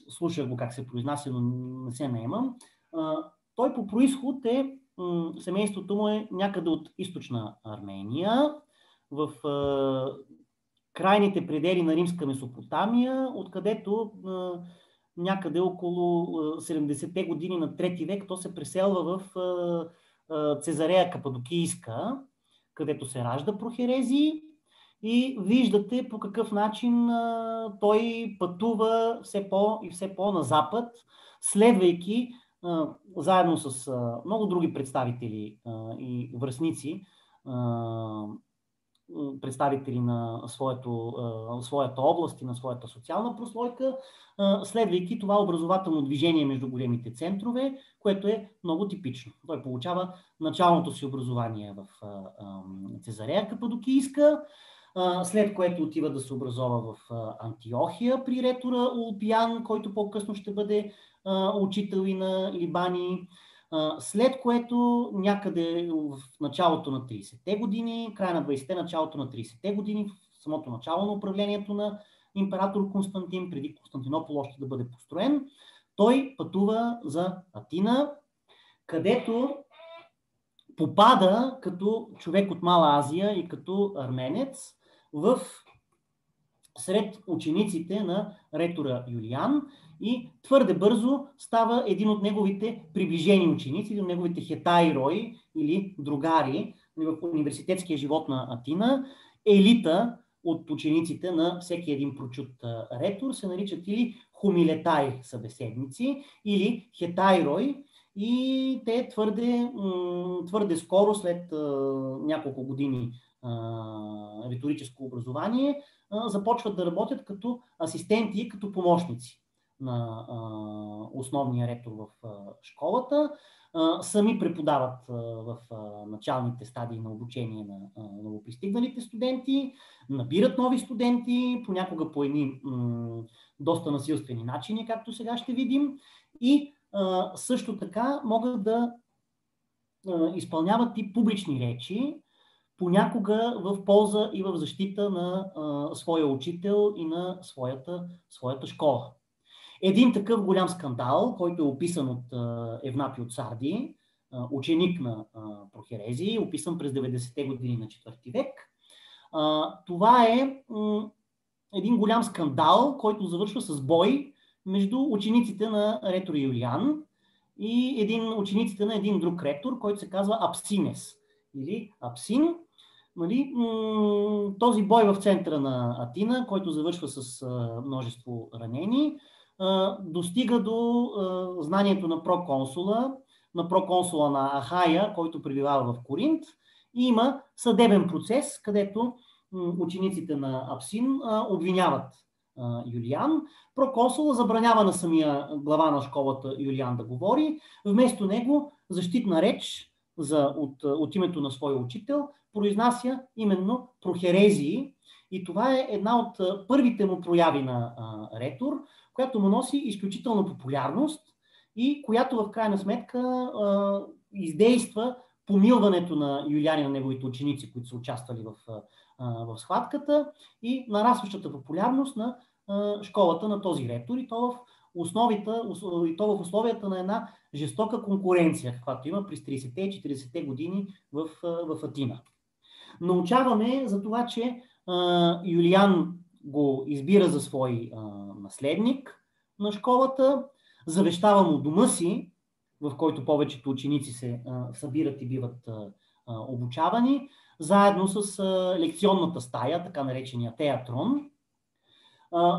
слушах го как се произнася, но не се наемам. Той по произход семейството му е някъде от източна Армения, в крайните предели на римска Месопотамия, откъдето някъде около 70-те години на трети век то се преселва в Цезарея Кападокийска, където се ражда Прохерези. И виждате по какъв начин той пътува все по на запад, следвайки заедно с много други представители и връстници, представители на своята област и на своята социална прослойка, следвайки това образователно движение между големите центрове, което е много типично. Той получава началното си образование в Цезарея Кападокийска, след което отива да се образова в Антиохия при ретора Улпиян, който по-късно ще бъде учител и на Либани, след което някъде в началото на 30-те години, края на 20-те, началото на 30-те години, в самото начало на управлението на император Константин, преди Константинопол още да бъде построен, той пътува за Атина, където попада като човек от Мала Азия и като арменец сред учениците на ретора Юлиан и твърде бързо става един от неговите приближени ученици, един от неговите хетайрои или другари в университетския живот на Атина. Елита от учениците на всеки един прочут ретор се наричат или хумилетай събеседници, или хетайрои, и те твърде скоро, след няколко години риторическо образование, започват да работят като асистенти и като помощници на основния ректор в школата. Сами преподават в началните стадии на обучение на новопристигналите студенти, набират нови студенти, понякога по едни доста насилствени начини, както сега ще видим, и също така могат да изпълняват и публични речи, понякога в полза и в защита на своя учител и на своята школа. Един такъв голям скандал, който е описан от Евнапио Царди, ученик на Прохерези, описан през 90-те години на 4 век. Това е един голям скандал, който завършва с бой между учениците на ретор Юлиан и учениците на един друг ретор, който се казва Апсинес или Апсин. Нали, този бой в центъра на Атина, който завършва с множество ранени, достига до знанието на проконсула на Ахая, който пребивава в Коринт, и има съдебен процес, където учениците на Апсин обвиняват Юлиан. Проконсула забранява на самия глава на школата Юлиан да говори. Вместо него защитна реч от името на своя учител произнася именно Прохерезии. И това е една от първите му прояви на ретор, която му носи изключителна популярност и която в крайна сметка издейства помилването на Юлиан и на неговите ученици, които са участвали в схватката, и нарастващата популярност на школата на този ретор, и то в условията на една жестока конкуренция, каквато има през 30-те и 40-те години в Атина. Научаваме за това, че Юлиан го избира за свой наследник на школата, завещава му дома си, в който повечето ученици се събират и биват обучавани, заедно с лекционната стая, така наречения театрон.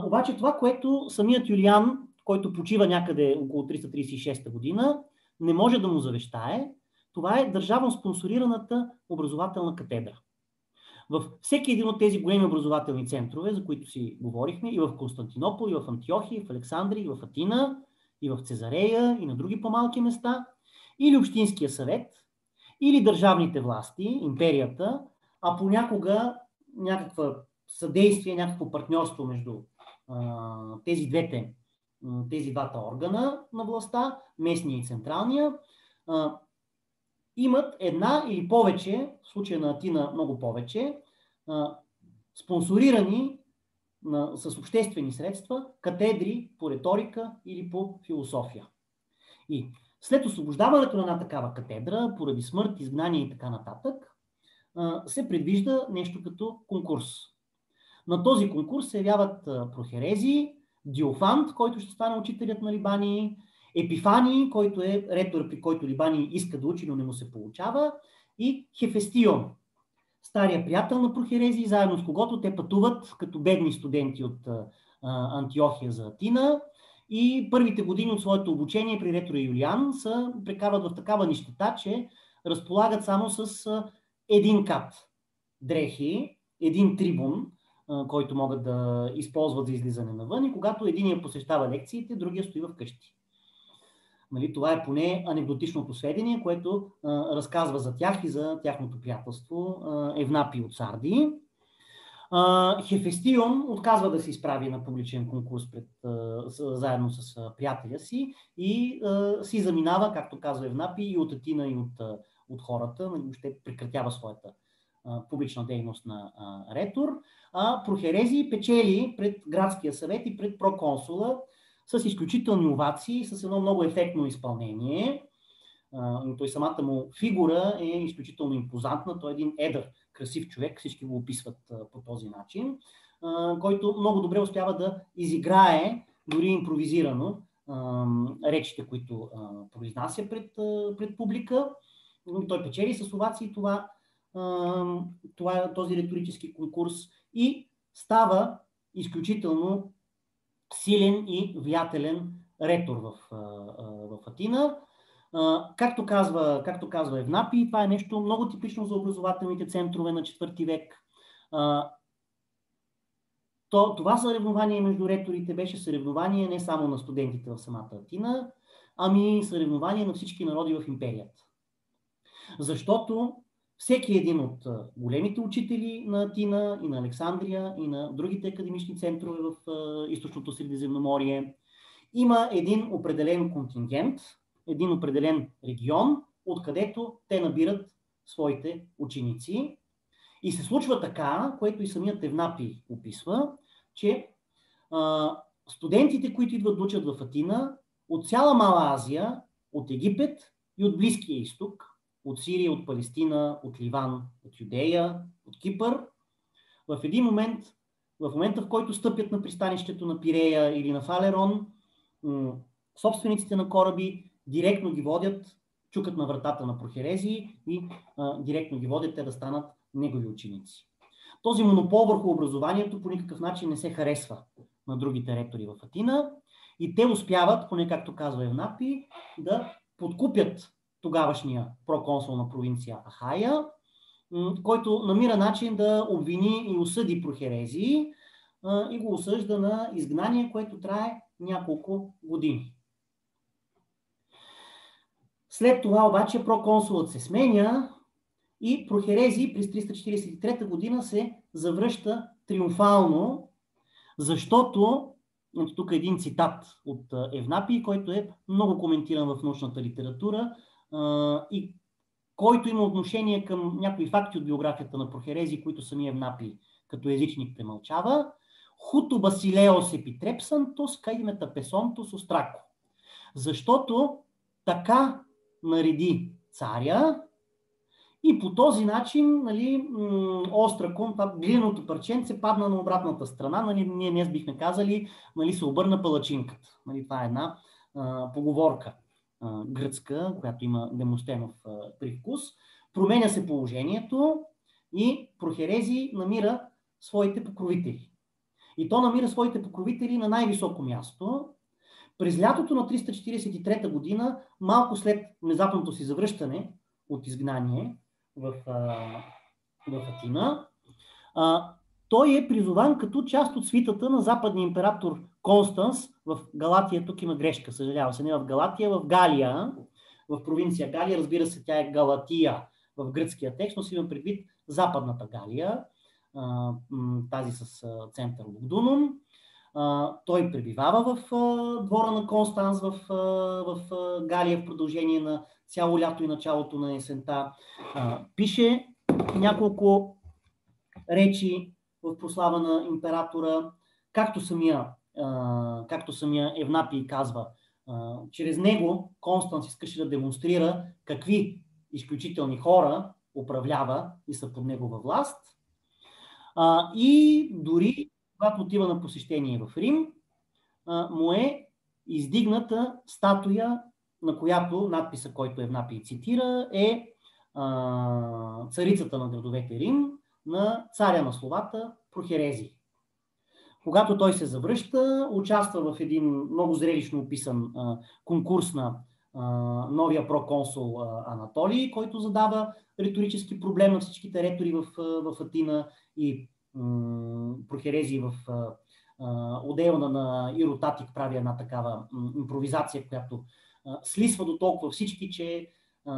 Обаче това, което самият Юлиан, който почива някъде около 336 година, не може да му завещае, това е държавно спонсорираната образователна катедра. Във всеки един от тези големи образователни центрове, за които си говорихме, и в Константинопол, и в Антиохия, и в Александрия, и в Атина, и в Цезарея, и на други по-малки места, или Общинския съвет, или държавните власти, империята, а понякога някаква съдействие, някакво партньорство между тези двата органа на властта, местния и централния, имат една или повече, в случая на Атина много повече, спонсорирани с обществени средства катедри по риторика или по философия. И след освобождаването на една такава катедра, поради смърт, изгнание и така нататък, се предвижда нещо като конкурс. На този конкурс се явяват Прохерези, Диофант, който ще стане учителят на Либани, Епифаний, който е ретор, при който Либани иска да учи, но не му се получава, и Хефестион, стария приятел на Прохерези, заедно с когото те пътуват като бедни студенти от Антиохия за Атина, и първите години от своето обучение при ретор Юлиан са прекарват в такава нищета, че разполагат само с един кат дрехи, един трибун, който могат да използват за излизане навън, и когато единият посещава лекциите, другия стои в къщи. Нали, това е поне анекдотичното сведение, което разказва за тях и за тяхното приятелство Евнапио Царди. Хефестион отказва да се изправи на публичен конкурс заедно с приятеля си и си заминава, както казва Евнапи, и от Атина, и от хората. Ще прекратява своята публична дейност на ретор. Прохерези печели пред градския съвет и пред проконсула с изключителни овации, с едно много ефектно изпълнение. Той самата му фигура е изключително импозантна. Той е един едър, красив човек, всички го описват по този начин, който много добре успява да изиграе, дори импровизирано, речите, които произнася пред публика. Той печели с овации този риторически конкурс и става изключително силен и влиятелен ретор в Атина. Както казва Евнапи, това е нещо много типично за образователните центрове на 4 век. Това съревнование между реторите беше съревнование не само на студентите в самата Атина, ами съревнование на всички народи в империята. Защото всеки един от големите учители на Атина и на Александрия и на другите академични центрове в източното Средиземноморие има един определен контингент, един определен регион, откъдето те набират своите ученици. И се случва така, което и самият Евнапий описва, че студентите, които идват да учат в Атина, от цяла Мала Азия, от Египет и от Близкия изток, от Сирия, от Палестина, от Ливан, от Юдея, от Кипър, в един момент, в момента в който стъпят на пристанището на Пирея или на Фалерон, собствениците на кораби директно ги водят, чукат на вратата на прохерезии и директно ги водят те да станат негови ученици. Този монопол върху образованието по никакъв начин не се харесва на другите ректори в Атина и те успяват, поне както казва Евнапий, да подкупят тогавашния проконсул на провинция Ахая, който намира начин да обвини и осъди прохерезии и го осъжда на изгнание, което трае няколко години. След това обаче проконсулът се сменя и прохерезии през 343 година се завръща триумфално, защото, тук е един цитат от Евнапий, който е много коментиран в научната литература и който има отношение към някои факти от биографията на прохерезии, които самия Евнапий като езичник премълчава. Хуто Басилеос епитрепсантос кай метапесонтос острако. Защото така нареди царя и по този начин, нали, остракон, това глиняното парченце падна на обратната страна. Нали, ние днес бихме казали, нали, се обърна палачинката. Нали, това е една поговорка гръцка, която има Демостенов привкус. Променя се положението и прохерезий намира своите покровители. И то намира своите покровители на най-високо място. През лятото на 343 година, малко след внезапното си завръщане от изгнание в Атина, той е призован като част от свитата на западния император Констанс в Галатия. Тук има грешка, съжалявам се, не в Галатия, в Галия, в провинция Галия. Разбира се, тя е Галатия в гръцкия текст, но си има предвид западната Галия, тази с център Лугдунум. Той пребивава в двора на Констанс в Галия в продължение на цяло лято и началото на есента. Пише няколко речи в прослава на императора, както самия Евнапий казва. Чрез него Констанс искаше да демонстрира какви изключителни хора управлява и са под негова власт. И дори когато отива на посещение в Рим, му е издигната статуя, на която надписа, който Евнапий цитира, е царицата на градовете Рим, на царя на словата Прохерезий. Когато той се завръща, участва в един много зрелищно описан конкурс на новия проконсул Анатолий, който задава риторически проблем на всичките ретори в Атина и Прохерезий в отделна на Иротатик прави една такава импровизация, която слисва до толкова всички, че,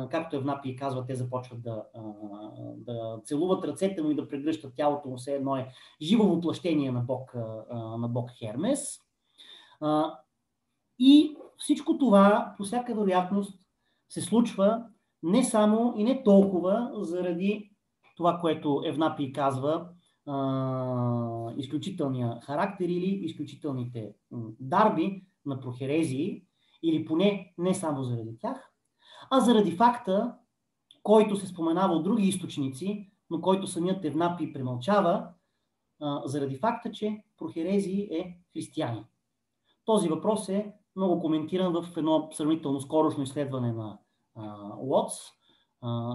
както Евнапий казва, те започват да целуват ръцете му и да прегръщат тялото му, все едно е живо въплъщение на бог Хермес. И всичко това, по всяка вероятност, се случва не само и не толкова заради това, което Евнапий казва, изключителния характер или изключителните дарби на прохерезии, или поне не само заради тях, а заради факта, който се споменава от други източници, но който самият Евнапий премълчава, заради факта, че прохерезий е християнин. Този въпрос е много коментиран в едно сравнително скорошно изследване на Уотс,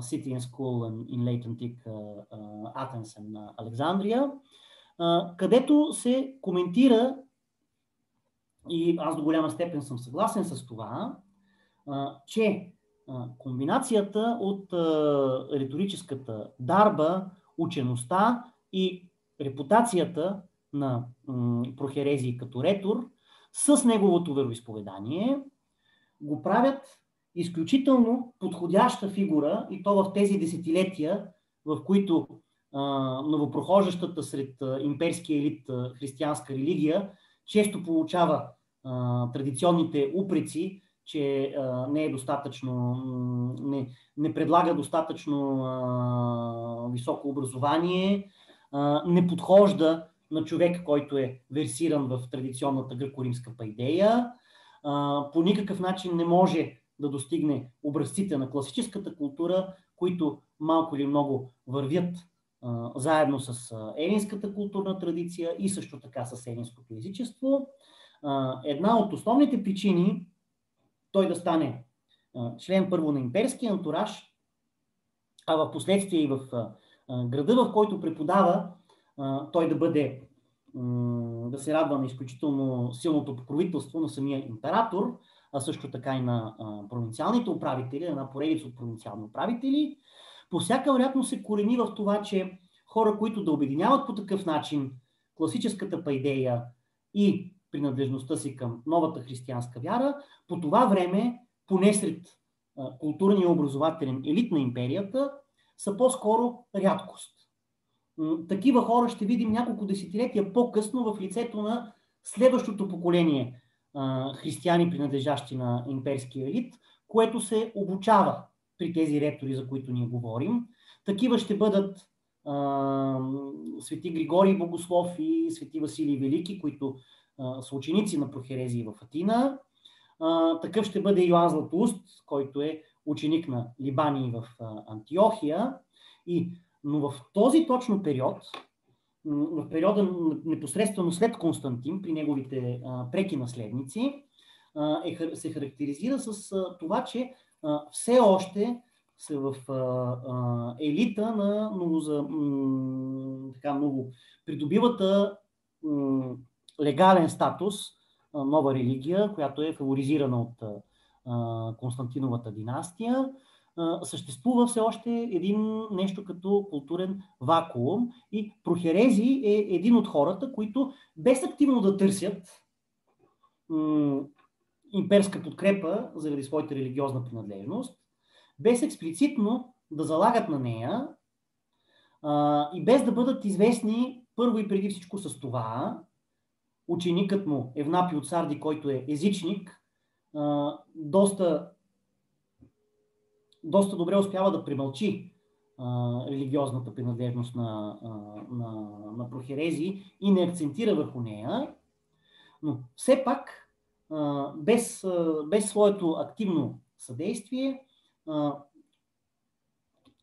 City and School in Late Antique Athens and Alexandria, където се коментира, и аз до голяма степен съм съгласен с това, че комбинацията от риторическата дарба, учеността и репутацията на Прохерезий като ретор с неговото вероизповедание го правят изключително подходяща фигура, и то в тези десетилетия, в които новопрохождащата сред имперския елит християнска религия често получава традиционните упреци, че не е достатъчно, не предлага достатъчно високо образование, не подхожда на човек, който е версиран в традиционната гръко-римска пайдея, по никакъв начин не може да достигне образците на класическата култура, които малко или много вървят заедно с елинската културна традиция и също така с елинското езичество. Една от основните причини той да стане член първо на имперския антураж, а в последствие и в града, в който преподава, той да се радва на изключително силното покровителство на самия император, а също така и на провинциалните управители, една поредица от провинциални управители. По всяка вероятност се корени в това, че хора, които да обединяват по такъв начин класическата пайдея и принадлежността си към новата християнска вяра, по това време, поне сред културния и образователен елит на империята, са по-скоро рядкост. Такива хора ще видим няколко десетилетия по-късно в лицето на следващото поколение християни, принадлежащи на имперския елит, което се обучава при тези ректори, за които ние говорим. Такива ще бъдат свети Григорий Богослов и свети Василий Велики, които са ученици на прохерезии в Атина. Такъв ще бъде Йоан Златоуст, който е ученик на Либаний в Антиохия. Но в този точно период, в периода непосредствено след Константин, при неговите преки наследници, се характеризира с това, че все още са в елита на ново придобивата легален статус нова религия, която е фаворизирана от Константиновата династия. Съществува все още нещо като културен вакуум и прохерези е един от хората, които без активно да търсят имперска подкрепа заради своята религиозна принадлежност, без експлицитно да залагат на нея и без да бъдат известни първо и преди всичко с това, ученикът му Евнапий от Сарди, който е езичник, доста добре успява да премълчи религиозната принадлежност на прохерези и не акцентира върху нея, но все пак без своето активно съдействие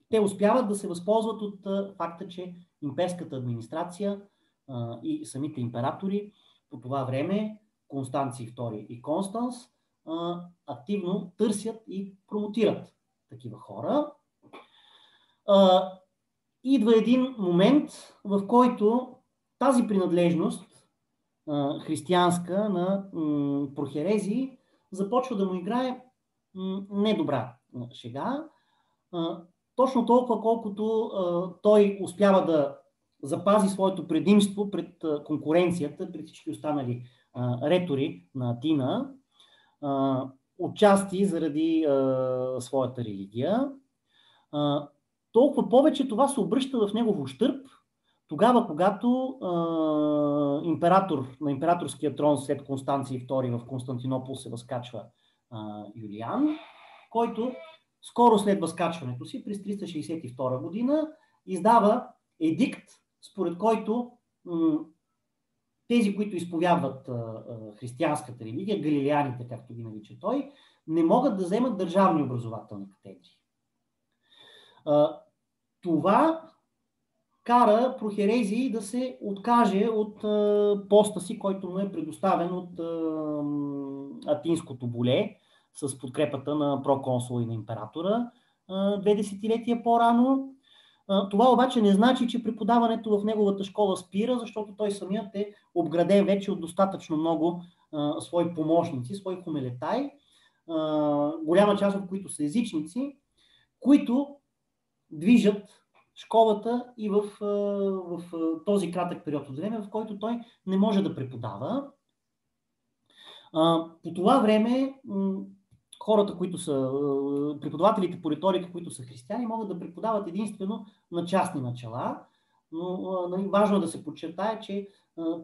те успяват да се възползват от факта, че имперската администрация и самите императори по това време, Констанций II и Констанс, активно търсят и промотират такива хора. Идва един момент, в който тази принадлежност християнска на прохерези започва да му играе недобра шега. Точно толкова, колкото той успява да запази своето предимство пред конкуренцията, пред всички останали ретори на Атина, отчасти заради своята религия. Толкова повече това се обръща в негов ущърб, тогава, когато император на императорския трон след Констанций II в Константинопол се възкачва Юлиан, който скоро след възкачването си, през 362 година, издава едикт, според който тези, които изповядват християнската религия, галилеяните, както ги нарича той, не могат да вземат държавни образователни катедри. Това кара прохерезий да се откаже от поста си, който му е предоставен от атинското боле, с подкрепата на проконсула и на императора 2 десетилетия по-рано. Това обаче не значи, че преподаването в неговата школа спира, защото той самият е обграден вече от достатъчно много свои помощници, свои хомелетай, голяма част от които са езичници, които движат школата и в този кратък период от време, в който той не може да преподава. По това време хората, които са преподавателите по риторика, които са християни, могат да преподават единствено на частни начала, но важно е да се подчертае, че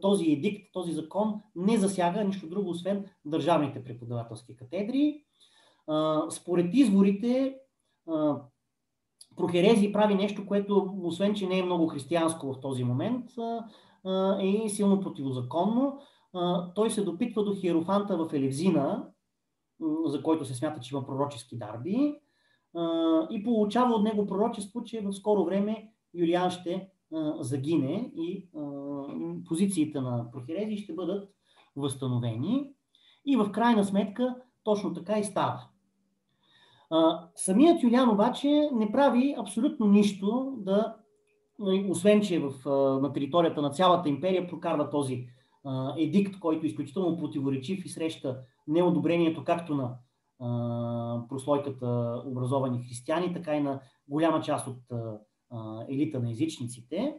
този едикт, този закон не засяга нищо друго, освен държавните преподавателски катедри. Според изворите, Прохерезий прави нещо, което, освен че не е много християнско в този момент, е силно противозаконно. Той се допитва до хиерофанта в Елевзина, за който се смята, че има пророчески дарби, и получава от него пророчество, че в скоро време Юлиан ще загине и позициите на Прохерезий ще бъдат възстановени. И в крайна сметка точно така и става. Самият Юлиан обаче не прави абсолютно нищо, освен че на територията на цялата империя прокарва този едикт, който е изключително противоречив и среща неодобрението както на прослойката образовани християни, така и на голяма част от елита на езичниците.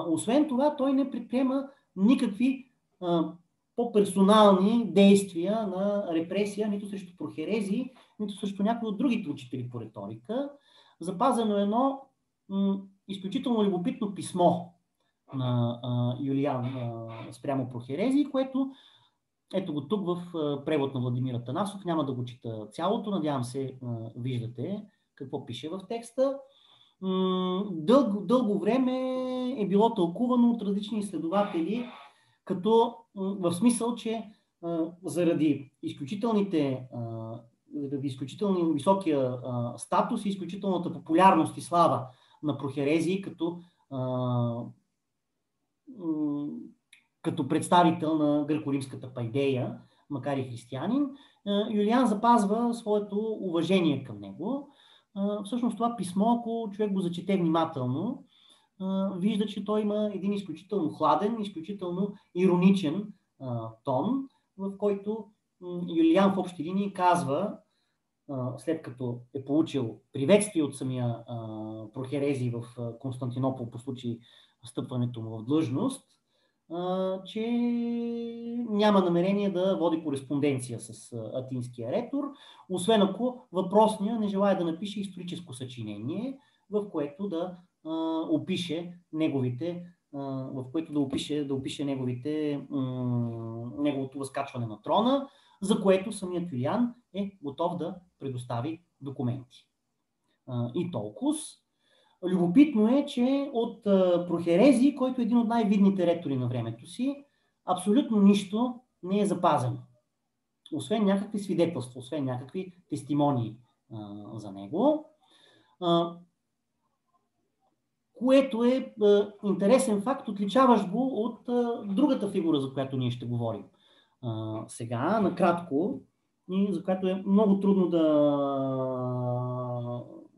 Освен това, той не предприема никакви по-персонални действия на репресия, нито срещу Прохерезий, нито срещу някои от другите учители по риторика. Запазено е едно изключително любопитно писмо на Юлиан спрямо Прохерезий, което ето го тук в превод на Владимир Атанасов. Няма да го чета цялото, надявам се виждате какво пише в текста. Дълго време е било тълкувано от различни изследователи, като в смисъл, че заради изключително високия статус и изключителната популярност и слава на Прохерезий като представител на гръко-римската пайдея, макар и християнин, Юлиан запазва своето уважение към него. Всъщност това писмо, ако човек го зачете внимателно, вижда, че той има един изключително хладен, изключително ироничен тон, в който Юлиан в общи линии казва, след като е получил приветствие от самия Прохерезий в Константинопол по случай встъпването му в длъжност, че няма намерение да води кореспонденция с атинския ретор, освен ако въпросния не желая да напише историческо съчинение, в което да опише неговото възкачване на трона, за което самият Юлиан е готов да предостави документи. И толкова. Любопитно е, че от Прохерезий, който е един от най-видните ректори на времето си, абсолютно нищо не е запазено. Освен някакви свидетелства, освен някакви тестимонии за него. Което е интересен факт, отличаващ го от другата фигура, за която ние ще говорим сега, накратко, и за която е много трудно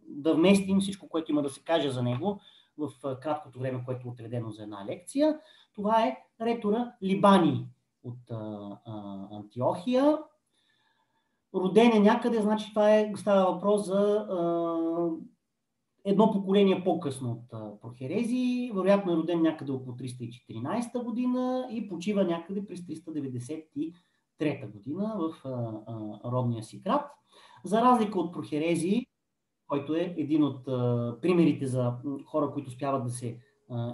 да вместим всичко, което има да се каже за него в краткото време, което е отредено за една лекция. Това е ректора Либаний от Антиохия. Роден е някъде, значи става въпрос за едно поколение по-късно от Прохерезий. Вероятно е роден някъде около 314 година и почива някъде през 393 година в родния си град. За разлика от Прохерезий, който е един от примерите за хора, които успяват да се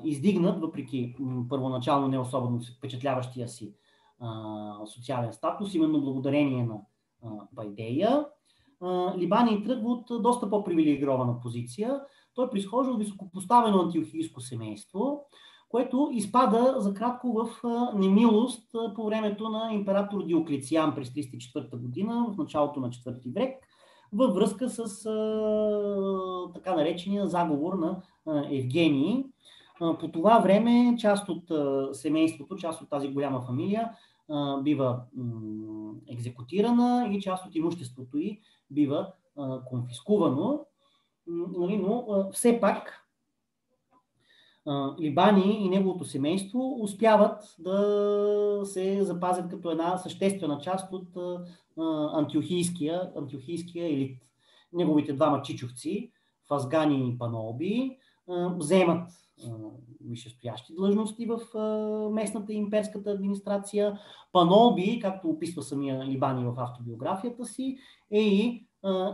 издигнат, въпреки първоначално не особено впечатляващия си социален статус, именно благодарение на пайдея. Либаний тръгва от доста по-привилегирована позиция. Той произхожда от високопоставено антиохийско семейство, което изпада за кратко в немилост по времето на император Диоклециан през 304 година, в началото на 4 век, във връзка с така наречения заговор на Евгений. По това време част от семейството, част от тази голяма фамилия бива екзекутирана и част от имуществото ѝ бива конфискувано. Но все пак Либаний и неговото семейство успяват да се запазят като една съществена част от антиохийския елит. Неговите двама чичовци, Фазгани и Паноби, вземат висшестоящи длъжности в местната имперската администрация. Паноби, както описва самия Либаний в автобиографията си, е и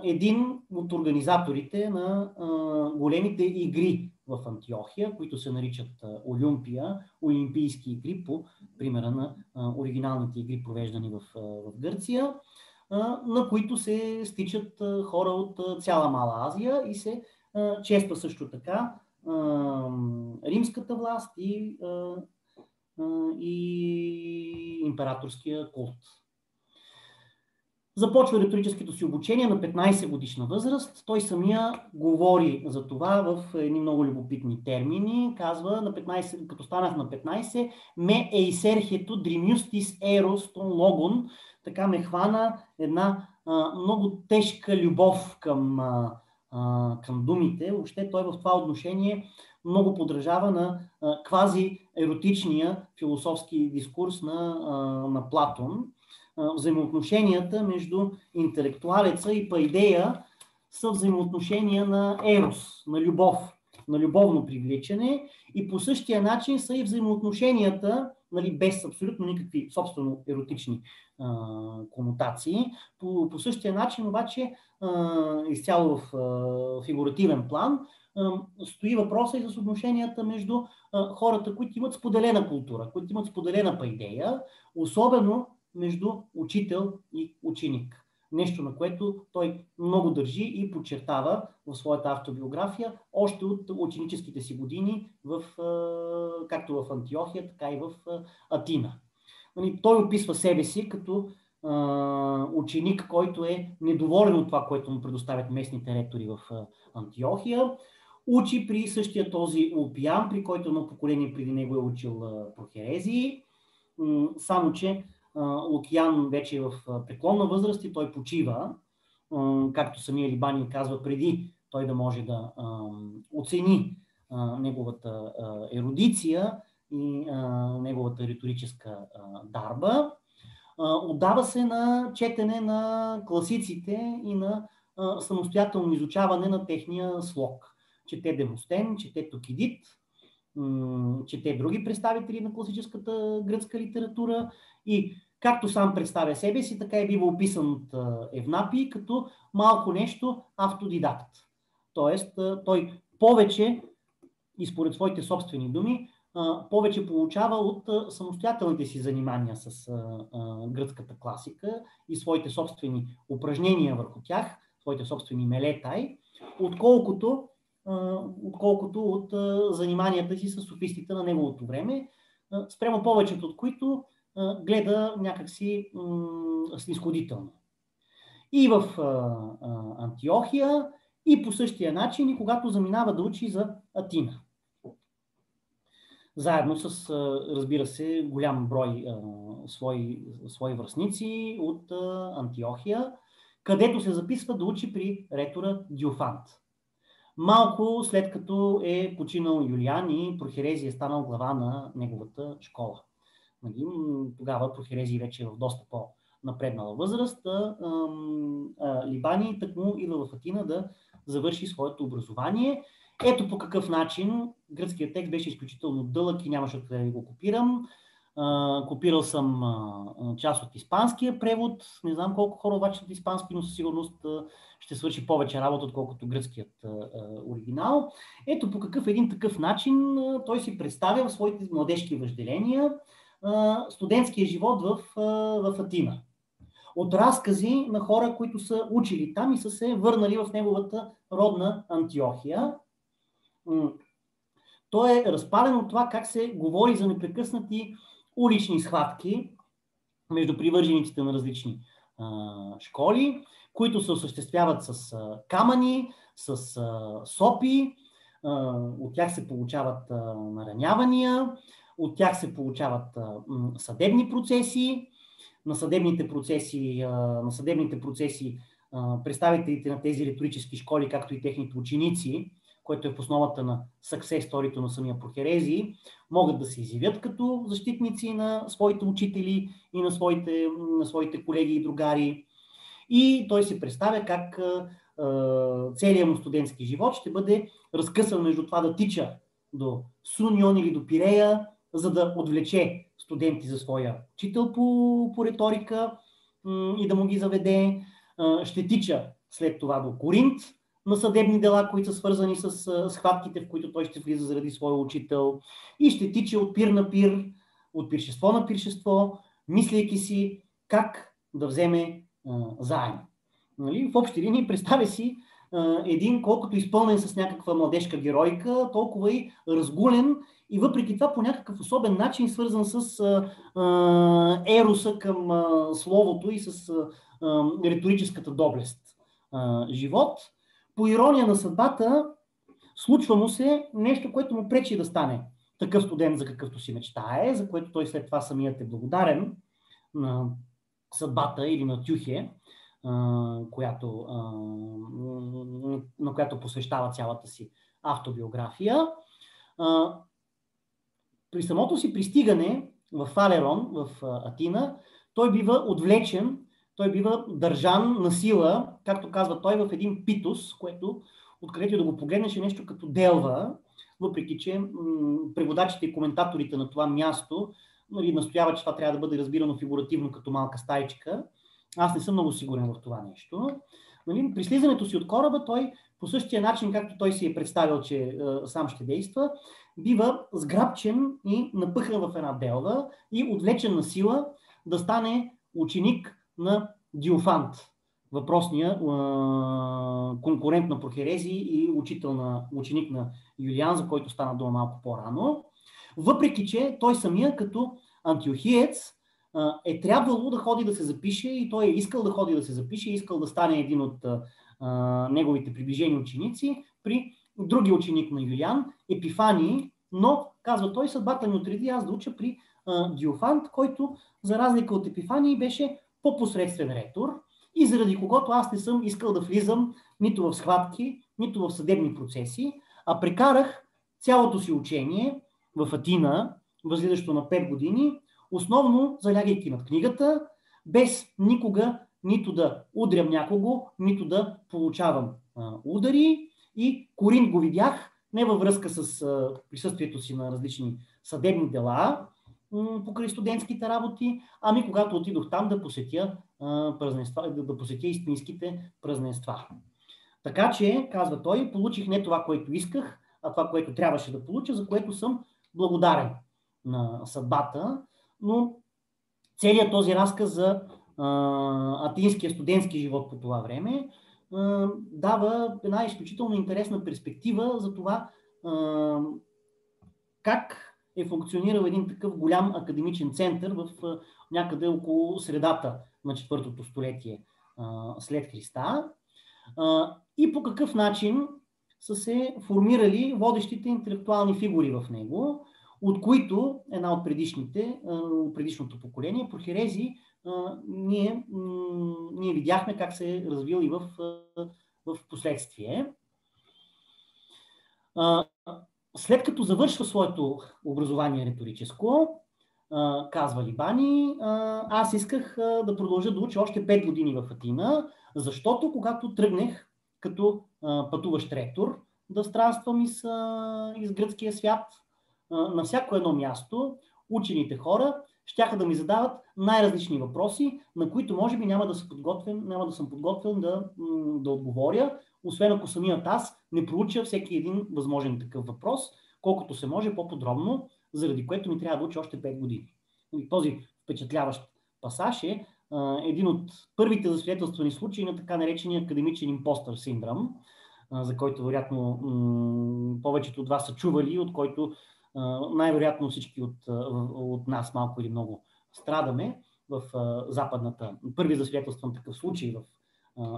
един от организаторите на големите игри в Антиохия, които се наричат Олимпия, Олимпийски игри, по примера на оригиналните игри, провеждани в Гърция, на които се стичат хора от цяла Мала Азия и се чества също така римската власт и императорския култ. Започва риторическото си обучение на 15 годишна възраст. Той самия говори за това в едни много любопитни термини. Казва, на 15, като станах на 15, ме еисерхето дримюстис ерос тон логон. Така ме хвана една много тежка любов към думите. Въобще той в това отношение много подражава на квази-еротичния философски дискурс на Платон. Взаимоотношенията между интелектуалеца и пайдея са взаимоотношения на ерос, на любов, на любовно привличане, и по същия начин са и взаимоотношенията, нали, без абсолютно никакви собствено еротични конотации. По същия начин обаче, изцяло в фигуративен план, стои въпроса и с отношенията между хората, които имат споделена култура, които имат споделена пайдея, особено между учител и ученик. Нещо, на което той много държи и подчертава в своята автобиография още от ученическите си години, както в Антиохия, така и в Атина. Той описва себе си като ученик, който е недоволен от това, което му предоставят местните ректори в Антиохия. Учи при същия този Лупиан, при който едно поколение преди него е учил прохерезии, само че Лукиан вече е в преклонна възраст и той почива, както самия Либанин казва, преди той да може да оцени неговата ерудиция и неговата риторическа дарба. Отдава се на четене на класиците и на самостоятелно изучаване на техния слог. Чете Демостен, чете Тукидид, чете други представители на класическата гръцка литература и както сам представя себе си, така и бива описан от Евнапий като малко нещо автодидакт. Тоест, той повече, и според своите собствени думи, повече получава от самостоятелните си занимания с гръцката класика и своите собствени упражнения върху тях, своите собствени мелетай, отколкото от заниманията си с софистите на неговото време, спрямо повечето от които гледа някакси снизходително. И в Антиохия, и по същия начин, и когато заминава да учи за Атина. Заедно с, разбира се, голям брой свои връстници от Антиохия, където се записва да учи при ректора Диофант. Малко след като е починал Юлиан и Прохерезий е станал глава на неговата школа. Тогава Прохерезий вече е в доста по-напреднала възраст, Либаний тъкмо идва в Атина да завърши своето образование. Ето по какъв начин. Гръцкият текст беше изключително дълъг и нямаше откъде да го копирам. Копирал съм част от испанския превод. Не знам колко хора обаче от испански, но със сигурност ще свърши повече работа, отколкото гръцкият оригинал. Ето по какъв един такъв начин той си представя в своите младежки въжделения студентския живот в Атина. От разкази на хора, които са учили там и са се върнали в неговата родна Антиохия. Той е разпален от това как се говори за непрекъснати улични схватки между привържениците на различни школи, които се осъществяват с камъни, с сопи, от тях се получават наранявания, от тях се получават съдебни процеси. На съдебните процеси представителите на тези риторически школи, както и техните ученици, което е в основата на success story-то на самия Прохерезий, могат да се изявят като защитници на своите учители и на своите колеги и другари. И той се представя как целият му студентски живот ще бъде разкъсан между това да тича до Сунион или до Пирея, за да отвлече студенти за своя учител по риторика и да му ги заведе. Ще тича след това до Коринт, на съдебни дела, които са свързани с схватките, в които той ще влиза заради своя учител, и ще тича от пир на пир, от пиршество на пиршество, мислейки си как да вземе заем. Нали? В общи линии представя си един, колкото изпълнен с някаква младежка геройка, толкова и разгулен и въпреки това по някакъв особен начин свързан с ероса към словото и с риторическата доблест. Живот. По ирония на съдбата, случва му се нещо, което му пречи да стане такъв студент, за какъвто си мечтае, за което той след това самият е благодарен на съдбата или на Тюхе, на която посвещава цялата си автобиография. При самото си пристигане в Фалерон, в Атина, той бива отвлечен, той бива държан на сила, както казва той, в един питос, което, откъдето да го погледнеш, е нещо като делва, въпреки че преводачите и коментаторите на това място настояват, че това трябва да бъде разбирано фигуративно като малка стайчка. Аз не съм много сигурен в това нещо. При слизането си от кораба, той по същия начин, както той си е представил, че сам ще действа, бива сграбчен и напъхан в една делва и отвлечен на сила да стане ученик на Диофант, въпросния конкурент на Прохерези и ученик на Юлиан, за който стана дума малко по-рано. Въпреки че той самия като антиохиец е трябвало да ходи да се запише и той е искал да ходи да се запише, искал да стане един от неговите приближени ученици при други ученик на Юлиан, Епифаний, но, казва той, съдбата ми отреди аз да уча при Диофант, който за разлика от Епифаний беше по-посредствен ретор и заради когото аз не съм искал да влизам нито в схватки, нито в съдебни процеси, а прекарах цялото си учение в Атина, възлизащо на 5 години, основно залягайки над книгата, без никога нито да удрям някого, нито да получавам удари. И Коринт го видях не във връзка с присъствието си на различни съдебни дела покрай студентските работи, ами когато отидох там да посетя да посетя истинските празненства. Така че, казва той, получих не това, което исках, а това, което трябваше да получа, за което съм благодарен на съдбата. Но целият този разказ за атинския студентски живот по това време дава една изключително интересна перспектива за това как е функционирал един такъв голям академичен център в някъде около средата на 4-то столетие след Христа и по какъв начин са се формирали водещите интелектуални фигури в него, от които една от предишното поколение, Прохерези, ние видяхме как се е развил и в последствие. След като завършва своето образование риторическо, казва Либани, аз исках да продължа да уча още 5 години в Атина, защото когато тръгнах като пътуващ ректор да странствам из гръцкия свят, на всяко едно място учените хора щяха да ми задават най-различни въпроси, на които може би няма да съм подготвен да отговоря, освен ако самият аз не проуча всеки един възможен такъв въпрос, колкото се може по-подробно, заради което ми трябва да уча още 5 години. И този впечатляващ пасаж е един от първите засвидетелствани случаи на така наречения академичен импостър синдром, за който вероятно повечето от вас са чували, от който най-вероятно всички от нас малко или много страдаме в първи засвидетелстван такъв случай в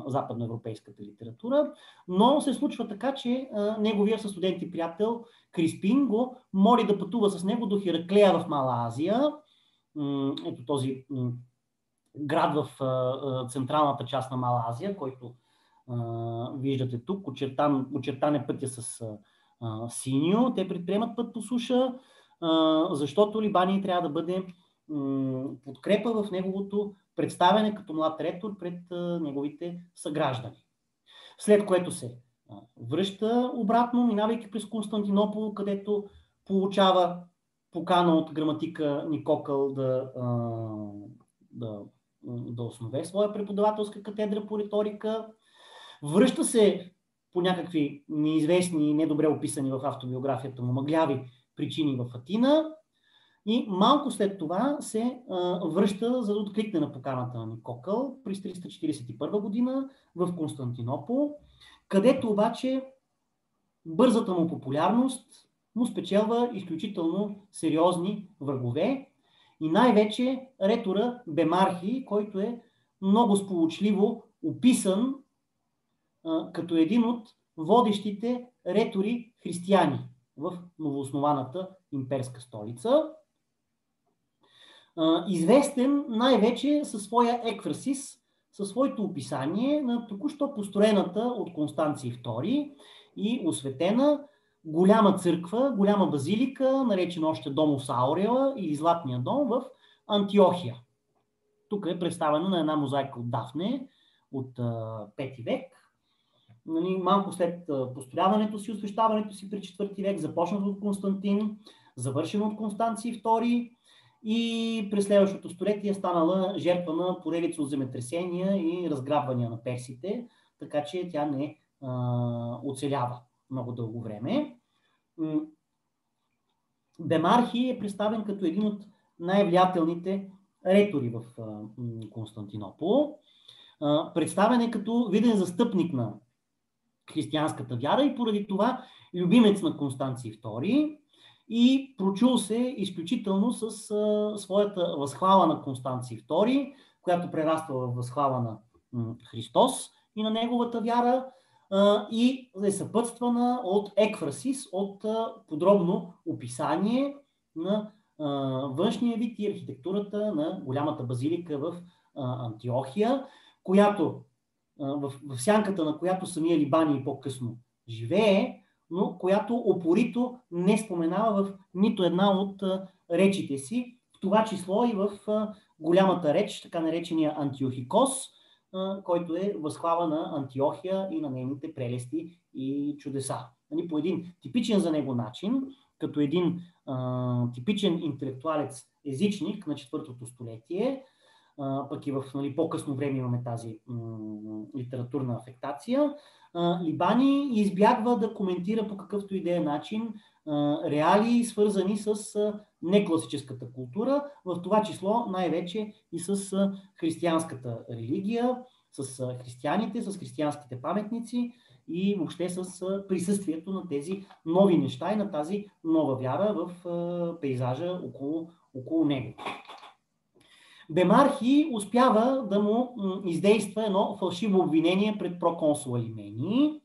западноевропейската литература, но се случва така, че неговия със студент и приятел Криспин го моли да пътува с него до Хераклея в Мала Азия. Ето този град в централната част на Мала Азия, който виждате тук, очертан е пътя с синьо. Те предприемат път по суша, защото Либани трябва да бъде подкрепа в неговото представяне като млад ректор пред неговите съграждани. След което се връща обратно, минавайки през Константинопол, където получава покана от граматика Никокъл да основе своя преподавателска катедра по риторика. Връща се по някакви неизвестни и недобре описани в автобиографията му мъгляви причини в Атина и малко след това се връща, за да откликне на поканата на Никокъл през 341 година в Константинопол, където обаче бързата му популярност му спечелва изключително сериозни врагове и най-вече ретора Бемархий, който е много сполучливо описан като един от водещите ретори християни в новооснованата имперска столица. Известен най-вече със своя екфрасис, със своето описание на току-що построената от Констанций II и осветена голяма църква, голяма базилика, наречена още Домус Аурела или Златния дом в Антиохия. Тук е представена на една мозайка от Дафне от 5 век. Малко след построяването си, освещаването си при 4 век, започнато от Константин, завършено от Констанций II и през следващото столетие станала жертва на поредица от земетресения и разграбвания на персите, така че тя не оцелява много дълго време. Бемархий е представен като един от най-влиятелните ретори в Константинопол. Представен е като виден застъпник на християнската вяра и поради това любимец на Констанций II и прочул се изключително с своята възхвала на Констанций II, която прераства в възхвала на Христос и на неговата вяра и е съпътствана от екфрасис, от подробно описание на външния вид и архитектурата на голямата базилика в Антиохия, която в сянката на която самия Либаний по-късно живее, но която опорито не споменава в нито една от речите си, в това число и в голямата реч, така наречения Антиохикос, който е възхвала на Антиохия и на нейните прелести и чудеса. По един типичен за него начин, като един типичен интелектуалец езичник на 4-то столетие, пък и в по-късно време имаме тази литературна афектация, Либаний избягва да коментира по какъвто и да е начин реалии, свързани с некласическата култура, в това число най-вече и с християнската религия, с християните, с християнските паметници и въобще с присъствието на тези нови неща и на тази нова вяра в пейзажа около него. Бемархий успява да му издейства едно фалшиво обвинение пред проконсула Лимений.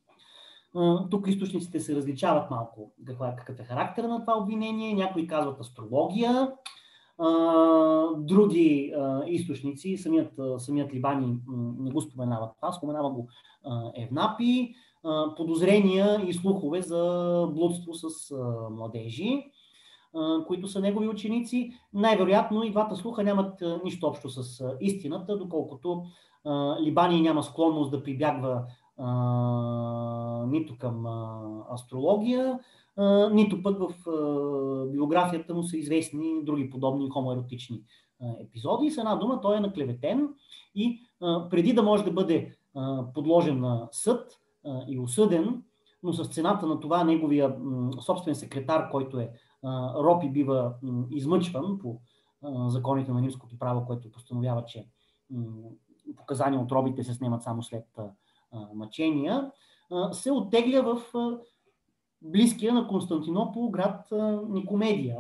Тук източниците се различават малко какъв е характер на това обвинение. Някои казват астрология, други източници, самият Либаний не го споменава това, споменава го Евнапий, подозрения и слухове за блудство с младежи, които са негови ученици. Най-вероятно и двата слуха нямат нищо общо с истината, доколкото Либаний няма склонност да прибягва нито към астрология, нито пък в биографията му са известни други подобни хомоеротични епизоди. С една дума, той е наклеветен и преди да може да бъде подложен на съд и осъден, но с цената на това неговия собствен секретар, който е роб и бива измъчван по законите на римското право, което постановява, че показания от робите се снемат само след мъчения, се оттегля в близкия на Константинопол град Никомедия,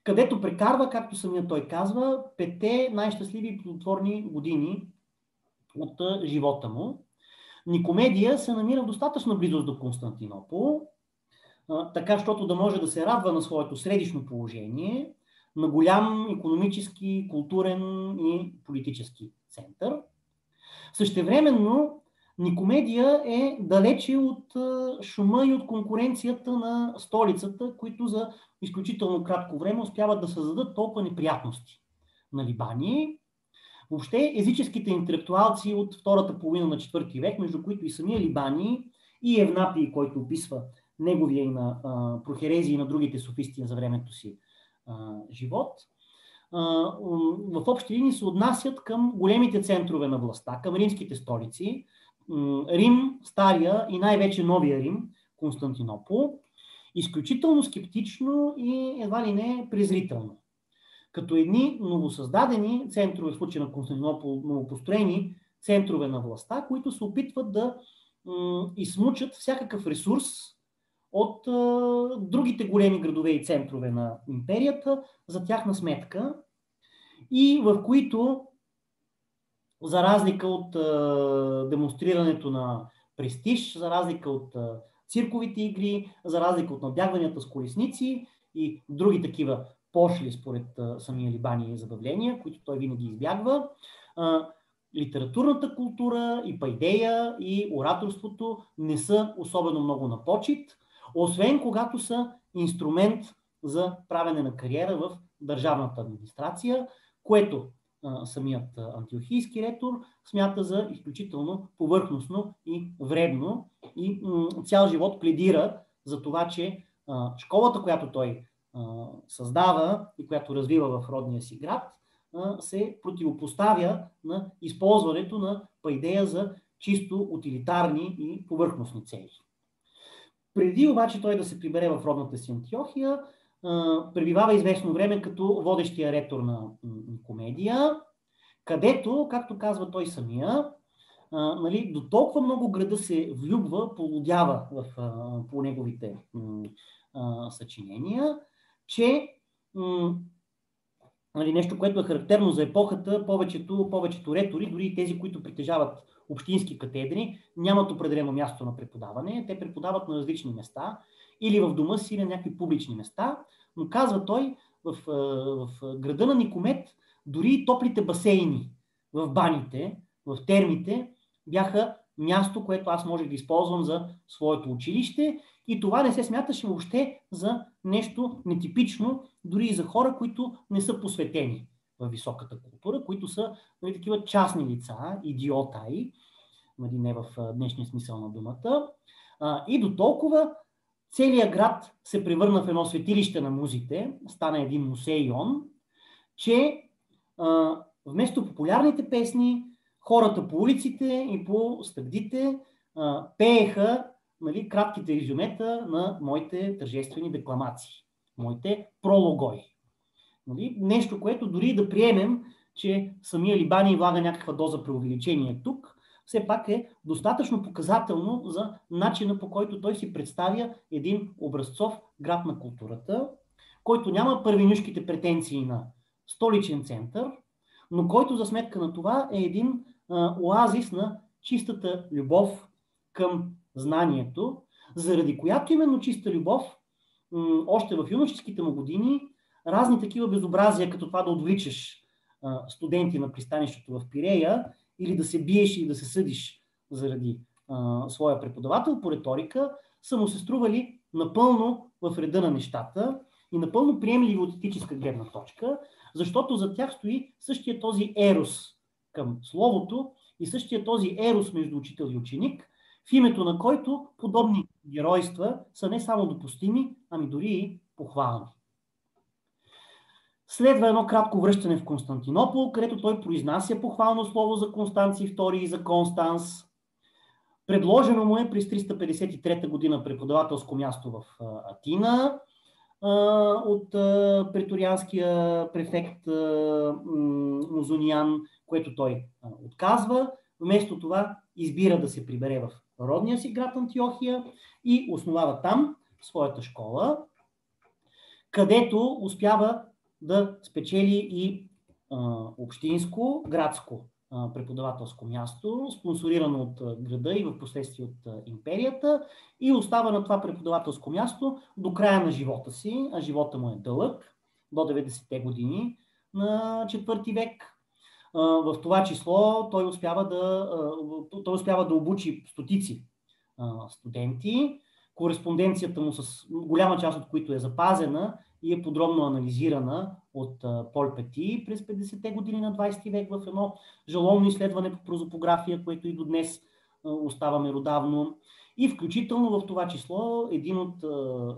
където прекарва, както самият той казва, 5 най-щастливи и плодотворни години от живота му. Никомедия се намира в достатъчна близост до Константинопол, така, щото да може да се радва на своето средищно положение, на голям икономически, културен и политически център. Същевременно Никомедия е далече от шума и от конкуренцията на столицата, които за изключително кратко време успяват да създадат толкова неприятности на Либаний. Въобще езическите интелектуалци от втората половина на 4 век, между които и самия Либаний и Евнапий, който описва неговия и на Прохерезий и на другите софисти за времето си живот, в общи линии се отнасят към големите центрове на властта, към римските столици, Рим, Стария и най-вече Новия Рим, Константинопол, изключително скептично и едва ли не презрително. Като едни новосъздадени центрове, в случая на Константинопол, новопостроени центрове на властта, които се опитват да изсмучат всякакъв ресурс от другите големи градове и центрове на империята за тяхна сметка и в които, за разлика от демонстрирането на престиж, за разлика от цирковите игри, за разлика от надбягванията с колесници и други такива пошли според самия Либани забавления, които той винаги избягва, литературната култура и пайдея и ораторството не са особено много на почит, освен когато са инструмент за правене на кариера в държавната администрация, което самият антиохийски ретор смята за изключително повърхностно и вредно и цял живот пледира за това, че школата, която той създава и която развива в родния си град, се противопоставя на използването на пайдея за чисто утилитарни и повърхностни цели. Преди обаче той да се прибере в родната си Антиохия, пребивава известно време като водещия ретор на Никомедия, където, както казва той самия, до толкова много града се влюбва, полудява по неговите съчинения, че нещо, което е характерно за епохата, повечето ретори, дори и тези, които притежават общински катедри, нямат определено място на преподаване. Те преподават на различни места, или в дома си, или на някакви публични места. Но казва той, в града на Никомед, дори и топлите басейни в баните, в термите, бяха място, което аз можех да използвам за своето училище. И това не се смяташе въобще за нещо нетипично, дори и за хора, които не са посветени в високата култура, които са такива частни лица, идиотаи, не в днешния смисъл на думата. И до толкова целият град се превърна в едно светилище на музите, стана един мусейон, че вместо популярните песни, хората по улиците и по стъгдите пееха кратките резюмета на моите тържествени декламации, моите прологои. Нещо, което дори да приемем, че самия Либани влага някаква доза преувеличение тук, все пак е достатъчно показателно за начина, по който той си представя един образцов град на културата, който няма първенюшките претенции на столичен център, но който за сметка на това е един оазис на чистата любов към знанието, заради която именно чиста любов, още в юношеските му години, разни такива безобразия, като това да отвличаш студенти на пристанището в Пирея или да се биеш и да се съдиш заради своя преподавател по риторика, са му се стрували напълно в реда на нещата и напълно приемливи от етическа гледна точка, защото за тях стои същия този ерос към словото и същия този ерос между учител и ученик, в името на който подобни геройства са не само допустими, ами дори и похвални. Следва едно кратко връщане в Константинопол, където той произнася похвално слово за Констанций II и за Констанс. Предложено му е през 353 година преподавателско място в Атина от преторианския префект Музониан, което той отказва. Вместо това избира да се прибере в родния си град Антиохия и основава там своята школа, където успява да спечели и общинско, градско преподавателско място, спонсорирано от града и в последствие от империята, и остава на това преподавателско място до края на живота си, а живота му е дълъг, до 90-те години на 4 век. В това число той успява да обучи стотици студенти, кореспонденцията му с голяма част от които е запазена и е подробно анализирана от Пол Пети през 50-те години на 20 век в едно жаломно изследване по прозопография, което и до днес остава меродавно. И включително в това число един от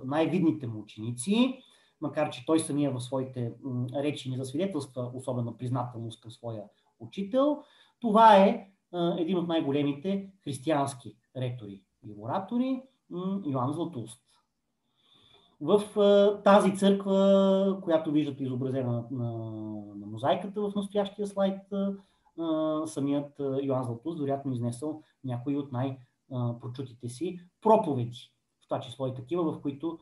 най-видните му ученици, макар че той самия в своите речи не засвидетелства особена признателност към своя учител. Това е един от най-големите християнски ретори и оратори, Йоан Златоуст. В тази църква, която виждате изобразена на мозайката в настоящия слайд, самият Йоан Златоуст вероятно изнесъл някои от най-прочутите си проповеди. В това число и такива, в които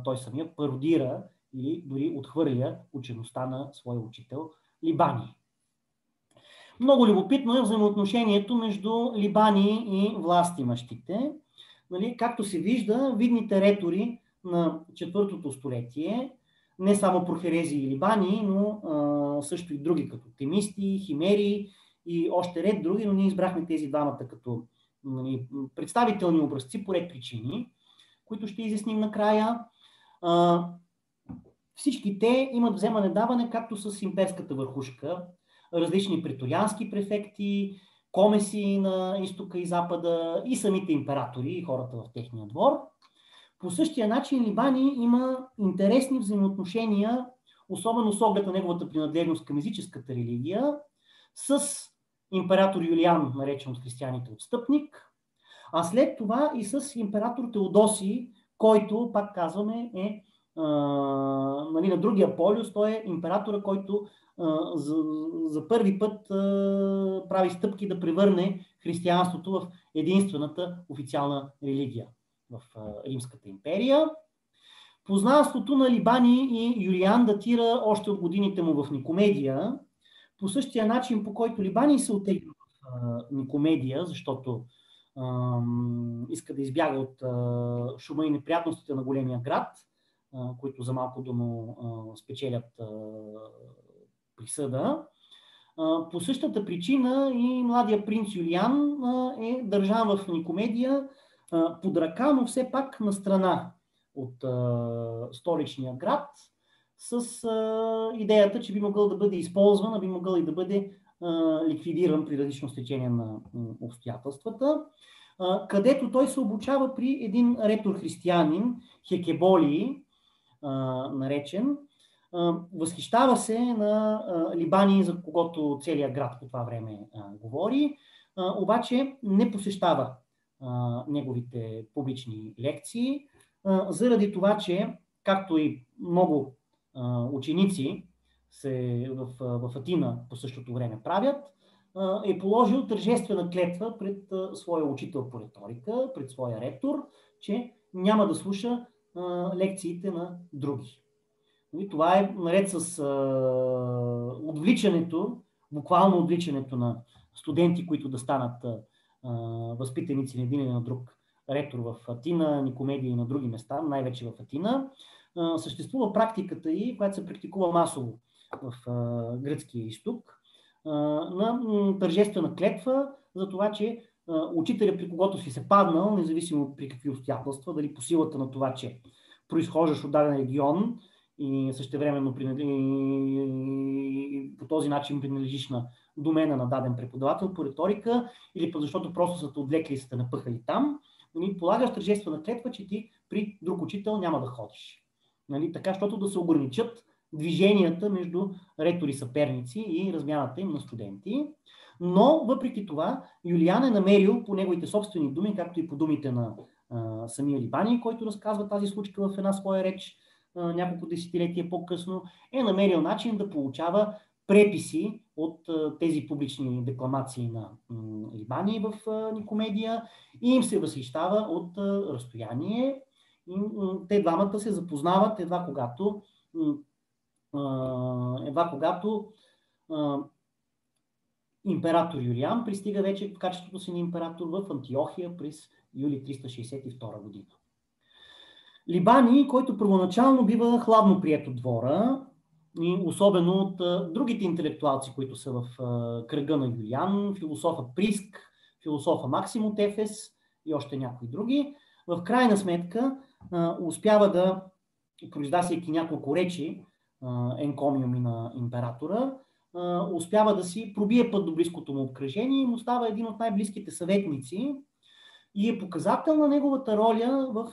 той самия пародира или дори отхвърля учеността на своя учител Либани. Много любопитно е взаимоотношението между Либани и властимащите. Нали, както се вижда, видните ретори на IV столетие, не само прохерези и Либани, но също и други, като Темисти, Химери и още ред други, но ние избрахме тези двамата като представителни образци по ред причини, които ще изясним накрая. Всички те имат вземане-даване както с имперската върхушка, различни преториански префекти, комеси на изтока и запада и самите императори и хората в техния двор. По същия начин Либани има интересни взаимоотношения, особено с оглед на неговата принадлежност към езическата религия, с император Юлиан, наречен от християните отстъпник, а след това и с император Теодосий, който, пак казваме, е на другия полюс. Той е императора, който за първи път прави стъпки да превърне християнството в единствената официална религия в Римската империя. Познанството на Либани и Юлиан датира още от годините му в Никомедия. По същия начин, по който Либани се оттегли в Никомедия, защото иска да избяга от шума и неприятностите на големия град, които за малко да му спечелят присъда. По същата причина и младия принц Юлиан е държан в Никомедия под ръка, но все пак на страна от столичния град, с идеята, че би могъл да бъде използван, а би могъл и да бъде ликвидиран при различно стечение на обстоятелствата, където той се обучава при един ретор-християнин, Хекеболий, наречен. Възхищава се на Либани, за когото целият град по това време говори, обаче не посещава неговите публични лекции, заради това, че, както и много ученици в Атина по същото време правят, е положил тържествена клетва пред своя учител по риторика, пред своя ректор, че няма да слуша лекциите на други. И това е наред с отвличането, буквално отвличането на студенти, които да станат възпитаници на един или на друг ректор в Атина, Никомедия и на други места, най-вече в Атина. Съществува практиката и, която се практикува масово в гръцкия изток, на тържествена клетва за това, че учителя, при когото си се паднал, независимо при какви обстоятелства, дали по силата на това, че произхождаш от даден регион и същевременно по този начин принадлежиш на домена на даден преподавател по риторика, или защото просто са те отвлекли и са те напъхали там, полагаш тържествена клетва, че ти при друг учител няма да ходиш. Така, защото да се ограничат движенията между ректори съперници и размяната им на студенти. Но, въпреки това, Юлиан е намерил по неговите собствени думи, както и по думите на самия Либани, който разказва тази случка в една своя реч няколко десетилетия по-късно, е намерил начин да получава преписи от тези публични декламации на Либани в Никомедия и им се възхищава от разстояние. Те двамата се запознават едва когато император Юлиан пристига вече в качеството си на император в Антиохия през юли 362 година. Либани, който първоначално бива хладно приет от двора, и особено от другите интелектуалци, които са в кръга на Юлиан, философа Приск, философа Максим от Ефес и още някои други, в крайна сметка успява да, произнасяйки няколко речи, енкомиуми на императора, успява да си пробие път до близкото му обкръжение и му става един от най-близките съветници и е показател на неговата роля в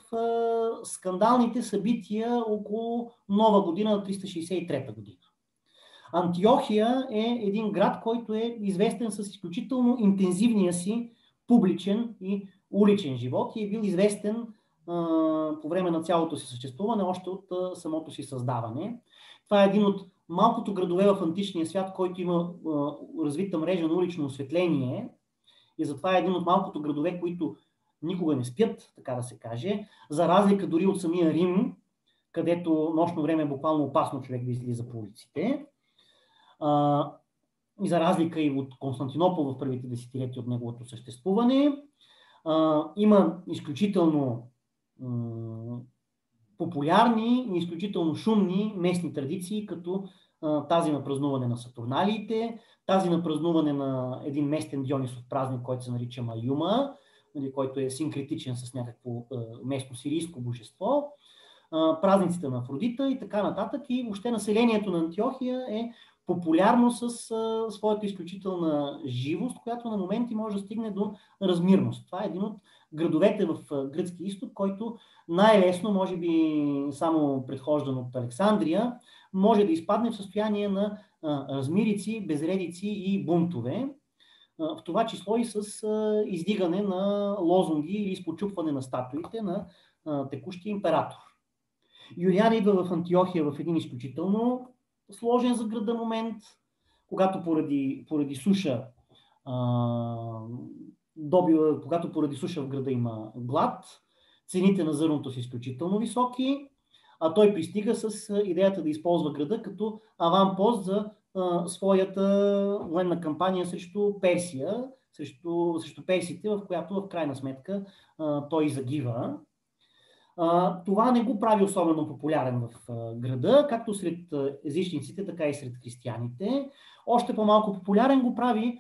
скандалните събития около Нова година на 363 година. Антиохия е един град, който е известен с изключително интензивния си публичен и уличен живот и е бил известен по време на цялото си съществуване, още от самото си създаване. Това е един от малкото градове в античния свят, който има развита мрежа на улично осветление и затова е един от малкото градове, които никога не спят, така да се каже, за разлика дори от самия Рим, където нощно време е буквално опасно човек да излиза по улиците. И за разлика и от Константинопол в първите десетилетия от неговото съществуване. Има изключително популярни и изключително шумни местни традиции, като тази на празнуване на Сатурналиите, тази на празнуване на един местен Дионисов празник, който се нарича Маюма, който е синкретичен с някакво местно сирийско божество, празниците на Афродита и така нататък. И въобще населението на Антиохия е популярно с своята изключителна живост, която на моменти може да стигне до размирност. Това е един от градовете в гръцки изток, който най-лесно, може би само предхождан от Александрия, може да изпадне в състояние на размирици, безредици и бунтове, в това число и с издигане на лозунги или изпочупване на статуите на текущия император. Юлиан идва в Антиохия в един изключително сложен за града момент, когато поради суша в града има глад, цените на зърното са изключително високи, а той пристига с идеята да използва града като аванпост за своята военна кампания срещу Персия, срещу персите, в която в крайна сметка той загива. Това не го прави особено популярен в града, както сред езичниците, така и сред християните. Още по-малко популярен го прави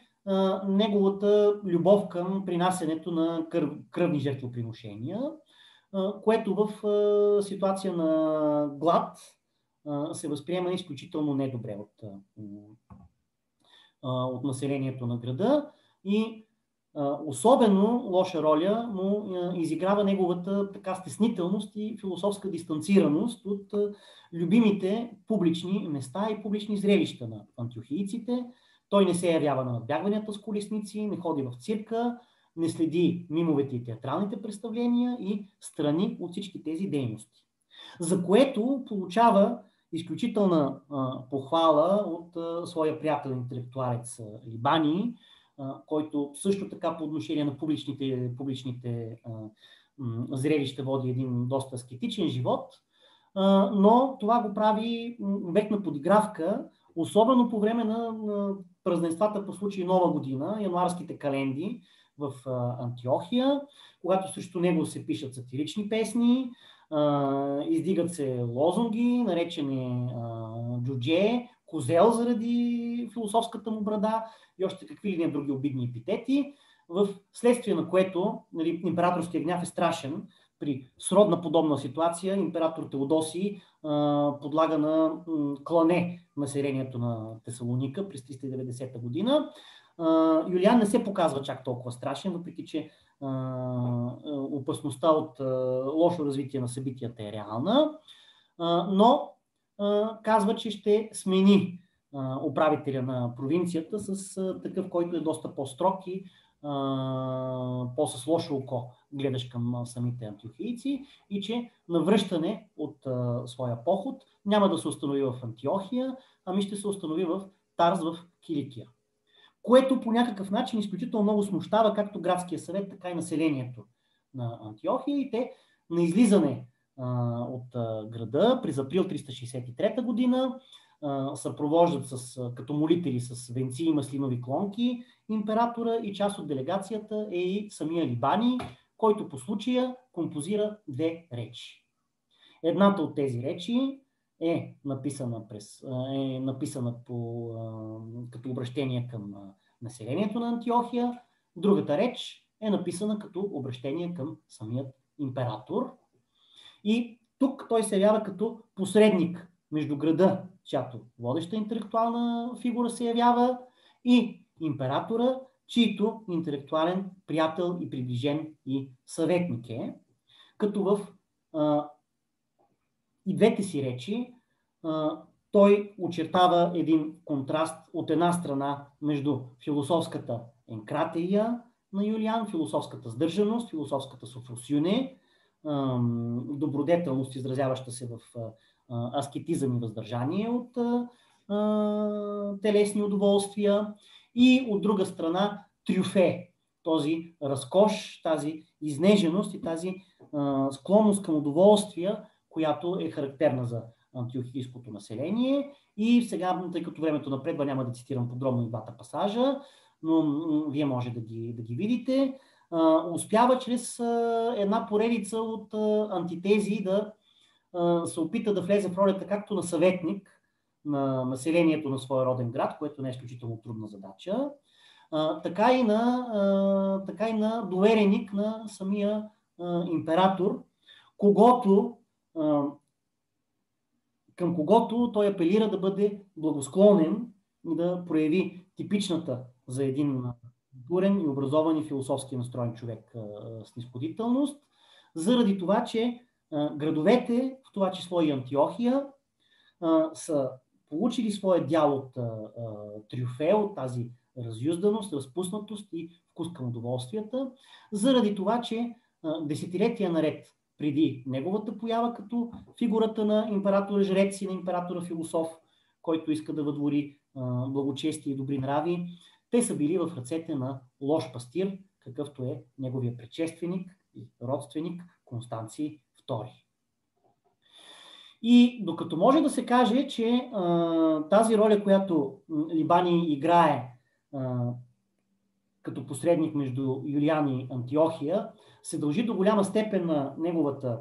неговата любов към принасенето на кръвни жертвоприношения, което в ситуация на глад се възприема изключително недобре от населението на града и особено лоша роля му изиграва неговата така стеснителност и философска дистанцираност от любимите публични места и публични зрелища на антиохийците. Той не се явява на надбягванията с колесници, не ходи в цирка, не следи мимовете и театралните представления и страни от всички тези дейности. За което получава изключителна похвала от своя приятел интелектуалец Либани, който също така по отношение на публичните зрелища води един доста аскетичен живот, но това го прави обект на подигравка, особено по време на празненствата по случай Нова година, януарските календи в Антиохия, когато срещу него се пишат сатирични песни, издигат се лозунги, наречени джудже, козел заради философската му брада и още какви ли не други обидни епитети, в следствие на което императорският гняв е страшен. При сродна подобна ситуация император Теодосий подлага на клане населението на Тесалоника през 390 година. Юлиан не се показва чак толкова страшен, въпреки че опасността от лошо развитие на събитията е реална, но казва, че ще смени управителя на провинцията с такъв, който е доста по-строг и по-с лошо око гледаш към самите антиохийци и че на връщане от своя поход няма да се установи в Антиохия, ами ще се установи в Тарс в Киликия. Което по някакъв начин изключително много смущава както градския съвет, така и населението на Антиохия и те на излизане от града през април 363 година съпровождат като молители с венци и маслинови клонки императора и част от делегацията е и самия Либани, който по случая композира две речи. Едната от тези речи е написана като обращение към населението на Антиохия, другата реч е написана като обращение към самият император. И тук той се явява като посредник между града, чиято водеща интелектуална фигура се явява, и императора, чийто интелектуален приятел и приближен и съветник е, като в и двете си речи той очертава един контраст от една страна между философската енкратея на Юлиан, философската сдържаност, философската софросюне, добродетелност, изразяваща се в аскетизъм и въздържание от телесни удоволствия, и от друга страна трюфе, този разкош, тази изнеженост и тази склонност към удоволствия, която е характерна за антиохийското население. И сега, тъй като времето напредва, няма да цитирам подробно и двата пасажа, но вие може да ги видите. Успява чрез една поредица от антитези да се опита да влезе в ролята както на съветник на населението на своя роден град, което не е изключително трудна задача, така и на довереник на самия император, към когото той апелира да бъде благосклонен и да прояви типичната за един културен и образован и философски настроен човек снизходителност, заради това, че градовете, в това число и Антиохия, са получили своя дял от трюфе, от тази разюзданост, разпуснатост и вкус към удоволствията, заради това, че десетилетия наред преди неговата поява като фигурата на императора жрец и на императора философ, който иска да въдвори благочестие и добри нрави, те са били в ръцете на лош пастир, какъвто е неговия предшественик и родственик Констанций II. И докато може да се каже, че тази роля, която Либани играе като посредник между Юлиан и Антиохия, се дължи до голяма степен на неговата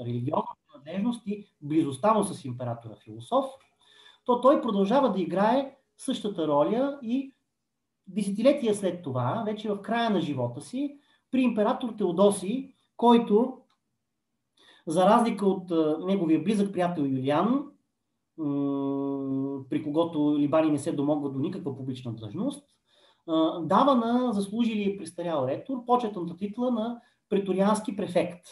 религиозна надежност и близостта му с императора философ, то той продължава да играе същата роля и десетилетия след това, вече в края на живота си, при император Теодосий, който, за разлика от неговия близък приятел Юлиан, при когото Либани не се домогва до никаква публична длъжност, дава на заслужили престарял ректор почетната титла на преториански префект,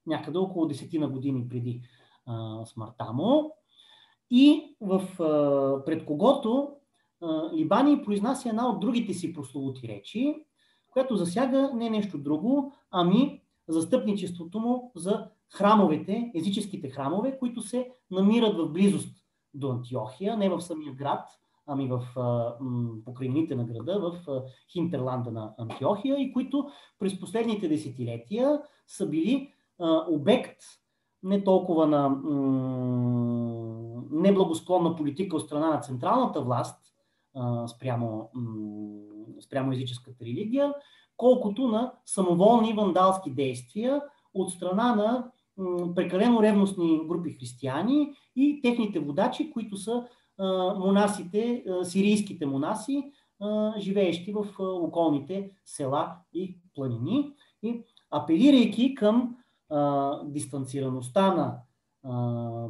някъде около 10 години преди смъртта му, и пред когото Либани произнася една от другите си прословути речи, която засяга не нещо друго, ами застъпничеството му за храмовете, езическите храмове, които се намират в близост до Антиохия, не в самия град, ами в покрайнините на града, в хинтерланда на Антиохия, и които през последните десетилетия са били обект не толкова на неблагосклонна политика от страна на централната власт спрямо езическата религия, колкото на самоволни вандалски действия от страна на прекалено ревностни групи християни и техните водачи, които са монасите, сирийските монаси, живеещи в околните села и планини. И апелирайки към дистанцираността на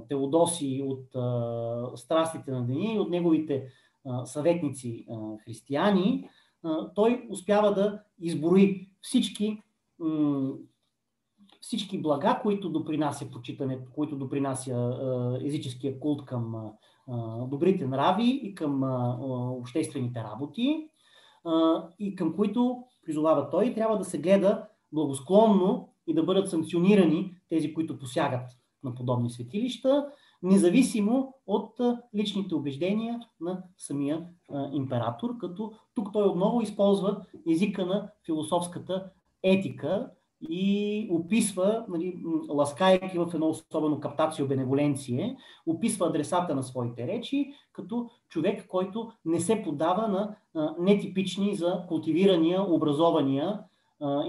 Теодосий от страстите на деня и от неговите съветници християни, той успява да изброи всички блага, които допринася почитането, които допринася езическия култ към добрите нрави и към обществените работи, и към които, призовава той, трябва да се гледа благосклонно и да бъдат санкционирани тези, които посягат на подобни светилища, независимо от личните убеждения на самия император, като тук той отново използва езика на философската етика и описва, ласкайки в едно особено каптацио беневоленция, описва адресата на своите речи като човек, който не се поддава на нетипични за култивирания, образования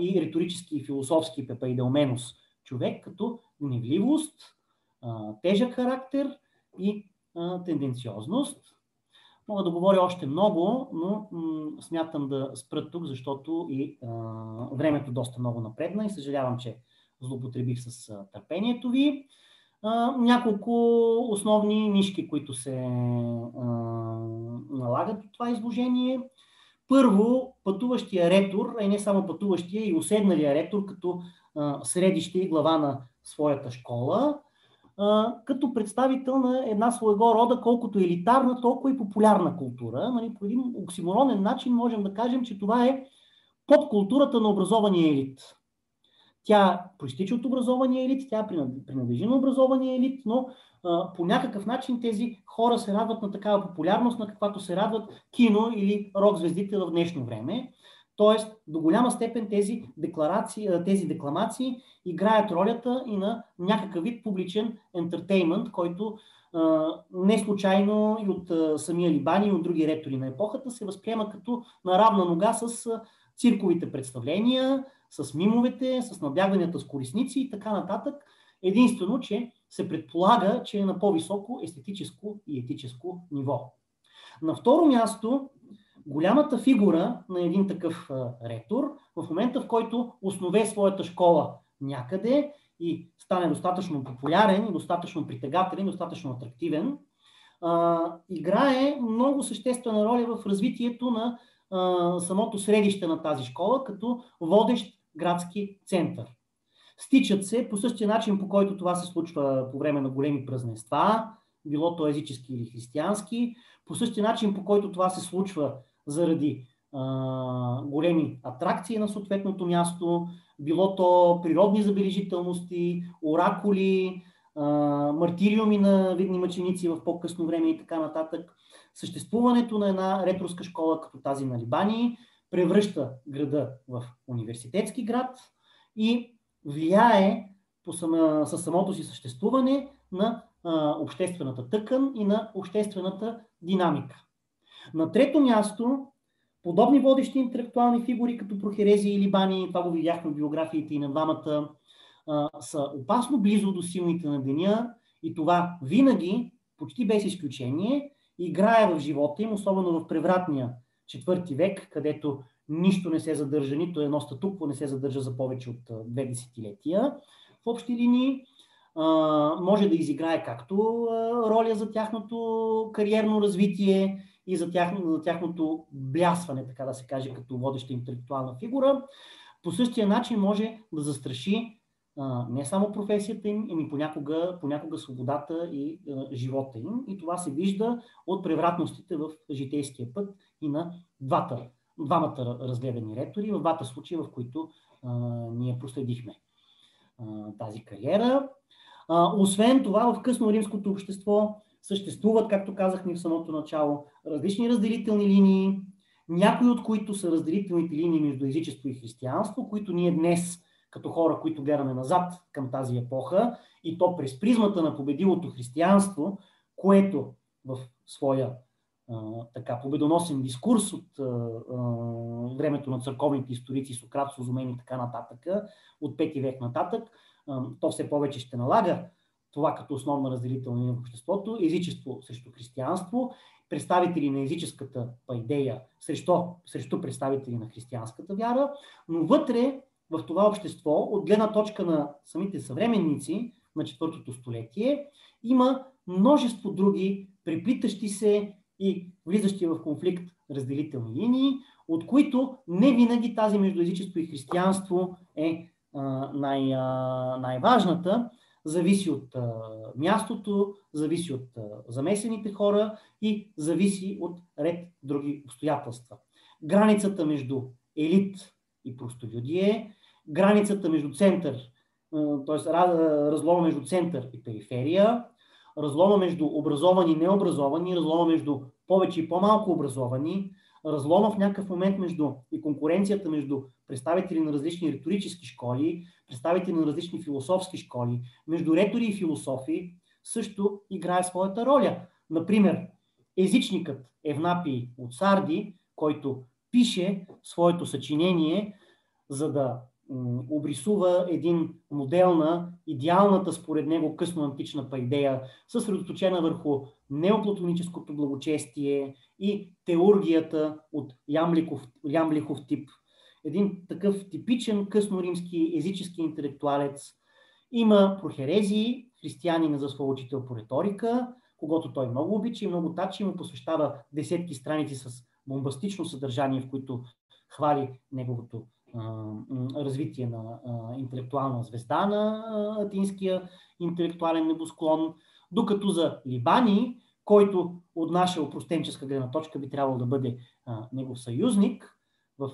и риторически и философски пепаиделменос човек, като гневливост, тежък характер и тенденциозност. Мога да говоря още много, но смятам да спра тук, защото и времето доста много напредна и съжалявам, че злоупотребих с търпението ви. Няколко основни нишки, които се налагат от това изложение. Първо, пътуващия ретор, а и не само пътуващия, и уседналия ретор, като средище и глава на своята школа, като представител на една своего рода, колкото елитарна, толкова и популярна култура. Нали, по един оксиморонен начин можем да кажем, че това е подкултурата на образования елит. Тя проистича от образования елит, тя принадлежи на образования елит, но по някакъв начин тези хора се радват на такава популярност, на каквато се радват кино или рок-звездите в днешно време. Тоест, до голяма степен тези декламации играят ролята и на някакъв вид публичен ентертеймент, който не случайно и от самия Либани и от други ректори на епохата се възприема като на равна нога с цирковите представления, с мимовете, с набягванията с колесници и така нататък. Единствено, че се предполага, че е на по-високо естетическо и етическо ниво. На второ място, голямата фигура на един такъв ректор, в момента в който основе своята школа някъде и стане достатъчно популярен, достатъчно притегателен, достатъчно атрактивен, играе много съществена роля в развитието на самото средище на тази школа, като водещ градски център. Стичат се по същия начин, по който това се случва по време на големи празненства, било то езически или християнски, по същия начин, по който това се случва заради големи атракции на съответното място, било то природни забележителности, оракули, мартириуми на видни мъченици в по-късно време и така нататък. Съществуването на една реторска школа като тази на Либани превръща града в университетски град и влияе със самото си съществуване на обществената тъкан и на обществената динамика. На трето място, подобни водещи интелектуални фигури като Прохерези и Либани, това го видяхме в биографиите и на двамата, са опасно близо до силните на деня и това винаги, почти без изключение, играе в живота им, особено в превратния IV век, където нищо не се задържа, нито едно статукво не се задържа за повече от 2 десетилетия. В общи линии може да изиграе както роля за тяхното кариерно развитие и за тяхното блясване, така да се каже, като водеща интелектуална фигура. По същия начин може да застраши не само професията им, ами понякога свободата и живота им. И това се вижда от превратностите в житейския път и на двамата разгледани ректори, в двата случая, в които ние проследихме тази кариера. Освен това, в късно римското общество съществуват, както казахме в самото начало, различни разделителни линии, някои от които са разделителните линии между езичество и християнство, които ние днес, като хора, които гледаме назад към тази епоха, и то през призмата на победилото християнство, което в своя така победоносен дискурс от времето на църковните историци, Сократ, Созумен и така нататък, от 5 век нататък, то все повече ще налага това като основна разделителна линия в обществото, езичество срещу християнство, представители на езическата пайдея срещу представители на християнската вяра, но вътре в това общество, от гледна точка на самите съвременници на IV столетие, има множество други преплитащи се и влизащи в конфликт разделителни линии, от които не винаги тази между езичество и християнство е най-важната. Зависи от мястото, зависи от замесените хора и зависи от ред други обстоятелства. Границата между елит и простолюдие, границата между център, т.е. разлома между център и периферия, разлома между образовани и необразовани, разлома между повече и по-малко образовани, разлома в някакъв момент и конкуренцията между представители на различни риторически школи, представители на различни философски школи, между ретори и философи също играе своята роля. Например, езичникът Евнапий от Сарди, който пише своето съчинение, за да обрисува един модел на идеалната според него късноантична пайдея, съсредоточена върху неоплатоническото благочестие и теургията от Ямблихов тип. Един такъв типичен късноримски езически интелектуалец. Има Прохерези, християнин за своя учител по риторика, когото той много обича и много тачи, му посвещава десетки страници с бомбастично съдържание, в които хвали неговото развитие на интелектуална звезда на атинския интелектуален небосклон, докато за Либани, който от наша опростенческа гледна точка би трябвало да бъде негов съюзник в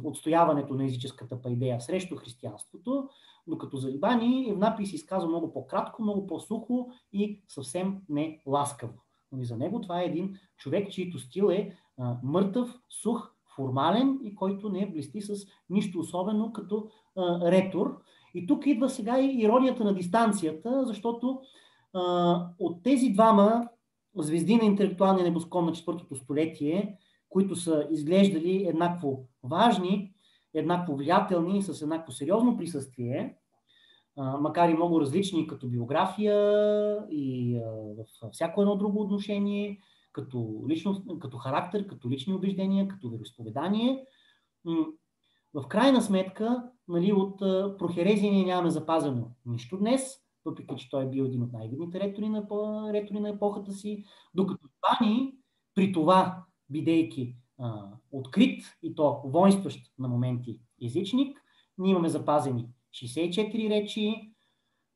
отстояването на езическата идея срещу християнството, докато за Либани Евнапий се изказва много по-кратко, много по-сухо и съвсем не ласкаво. За него това е един човек, чийто стил е мъртъв, сух, формален и който не блести с нищо особено като ретор. И тук идва сега и иронията на дистанцията, защото от тези двама звезди на интелектуалния небосклон на 4-то столетие, които са изглеждали еднакво важни, еднакво влиятелни и с еднакво сериозно присъствие, макар и много различни като биография и във всяко едно друго отношение, като личност, като характер, като лични убеждения, като вероизповедание. В крайна сметка, нали, от Прохерезия ние нямаме запазено нищо днес, въпреки че той е бил един от най-видните ретори на епохата си, докато Либани, при това, бидейки открит и то воинстващ на моменти езичник, ние имаме запазени 64 речи,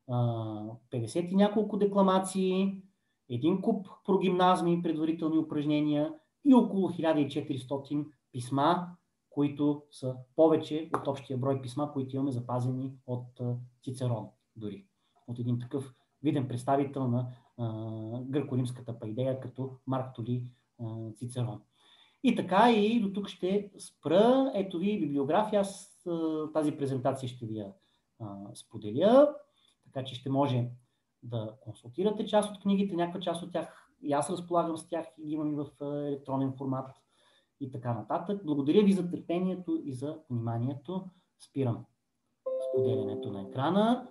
50 и няколко декламации, един куп прогимназми и предварителни упражнения и около 1400 писма, които са повече от общия брой писма, които имаме запазени от Цицерон дори. От един такъв виден представител на гръко-римската идея, като Марк Тули Цицерон. И така и до тук ще спра. Ето ви библиография. Аз тази презентация ще ви я споделя, така че ще може да консултирате част от книгите, някаква част от тях и аз разполагам с тях и ги имам и в електронен формат и така нататък. Благодаря ви за търпението и за вниманието. Спирам споделянето на екрана.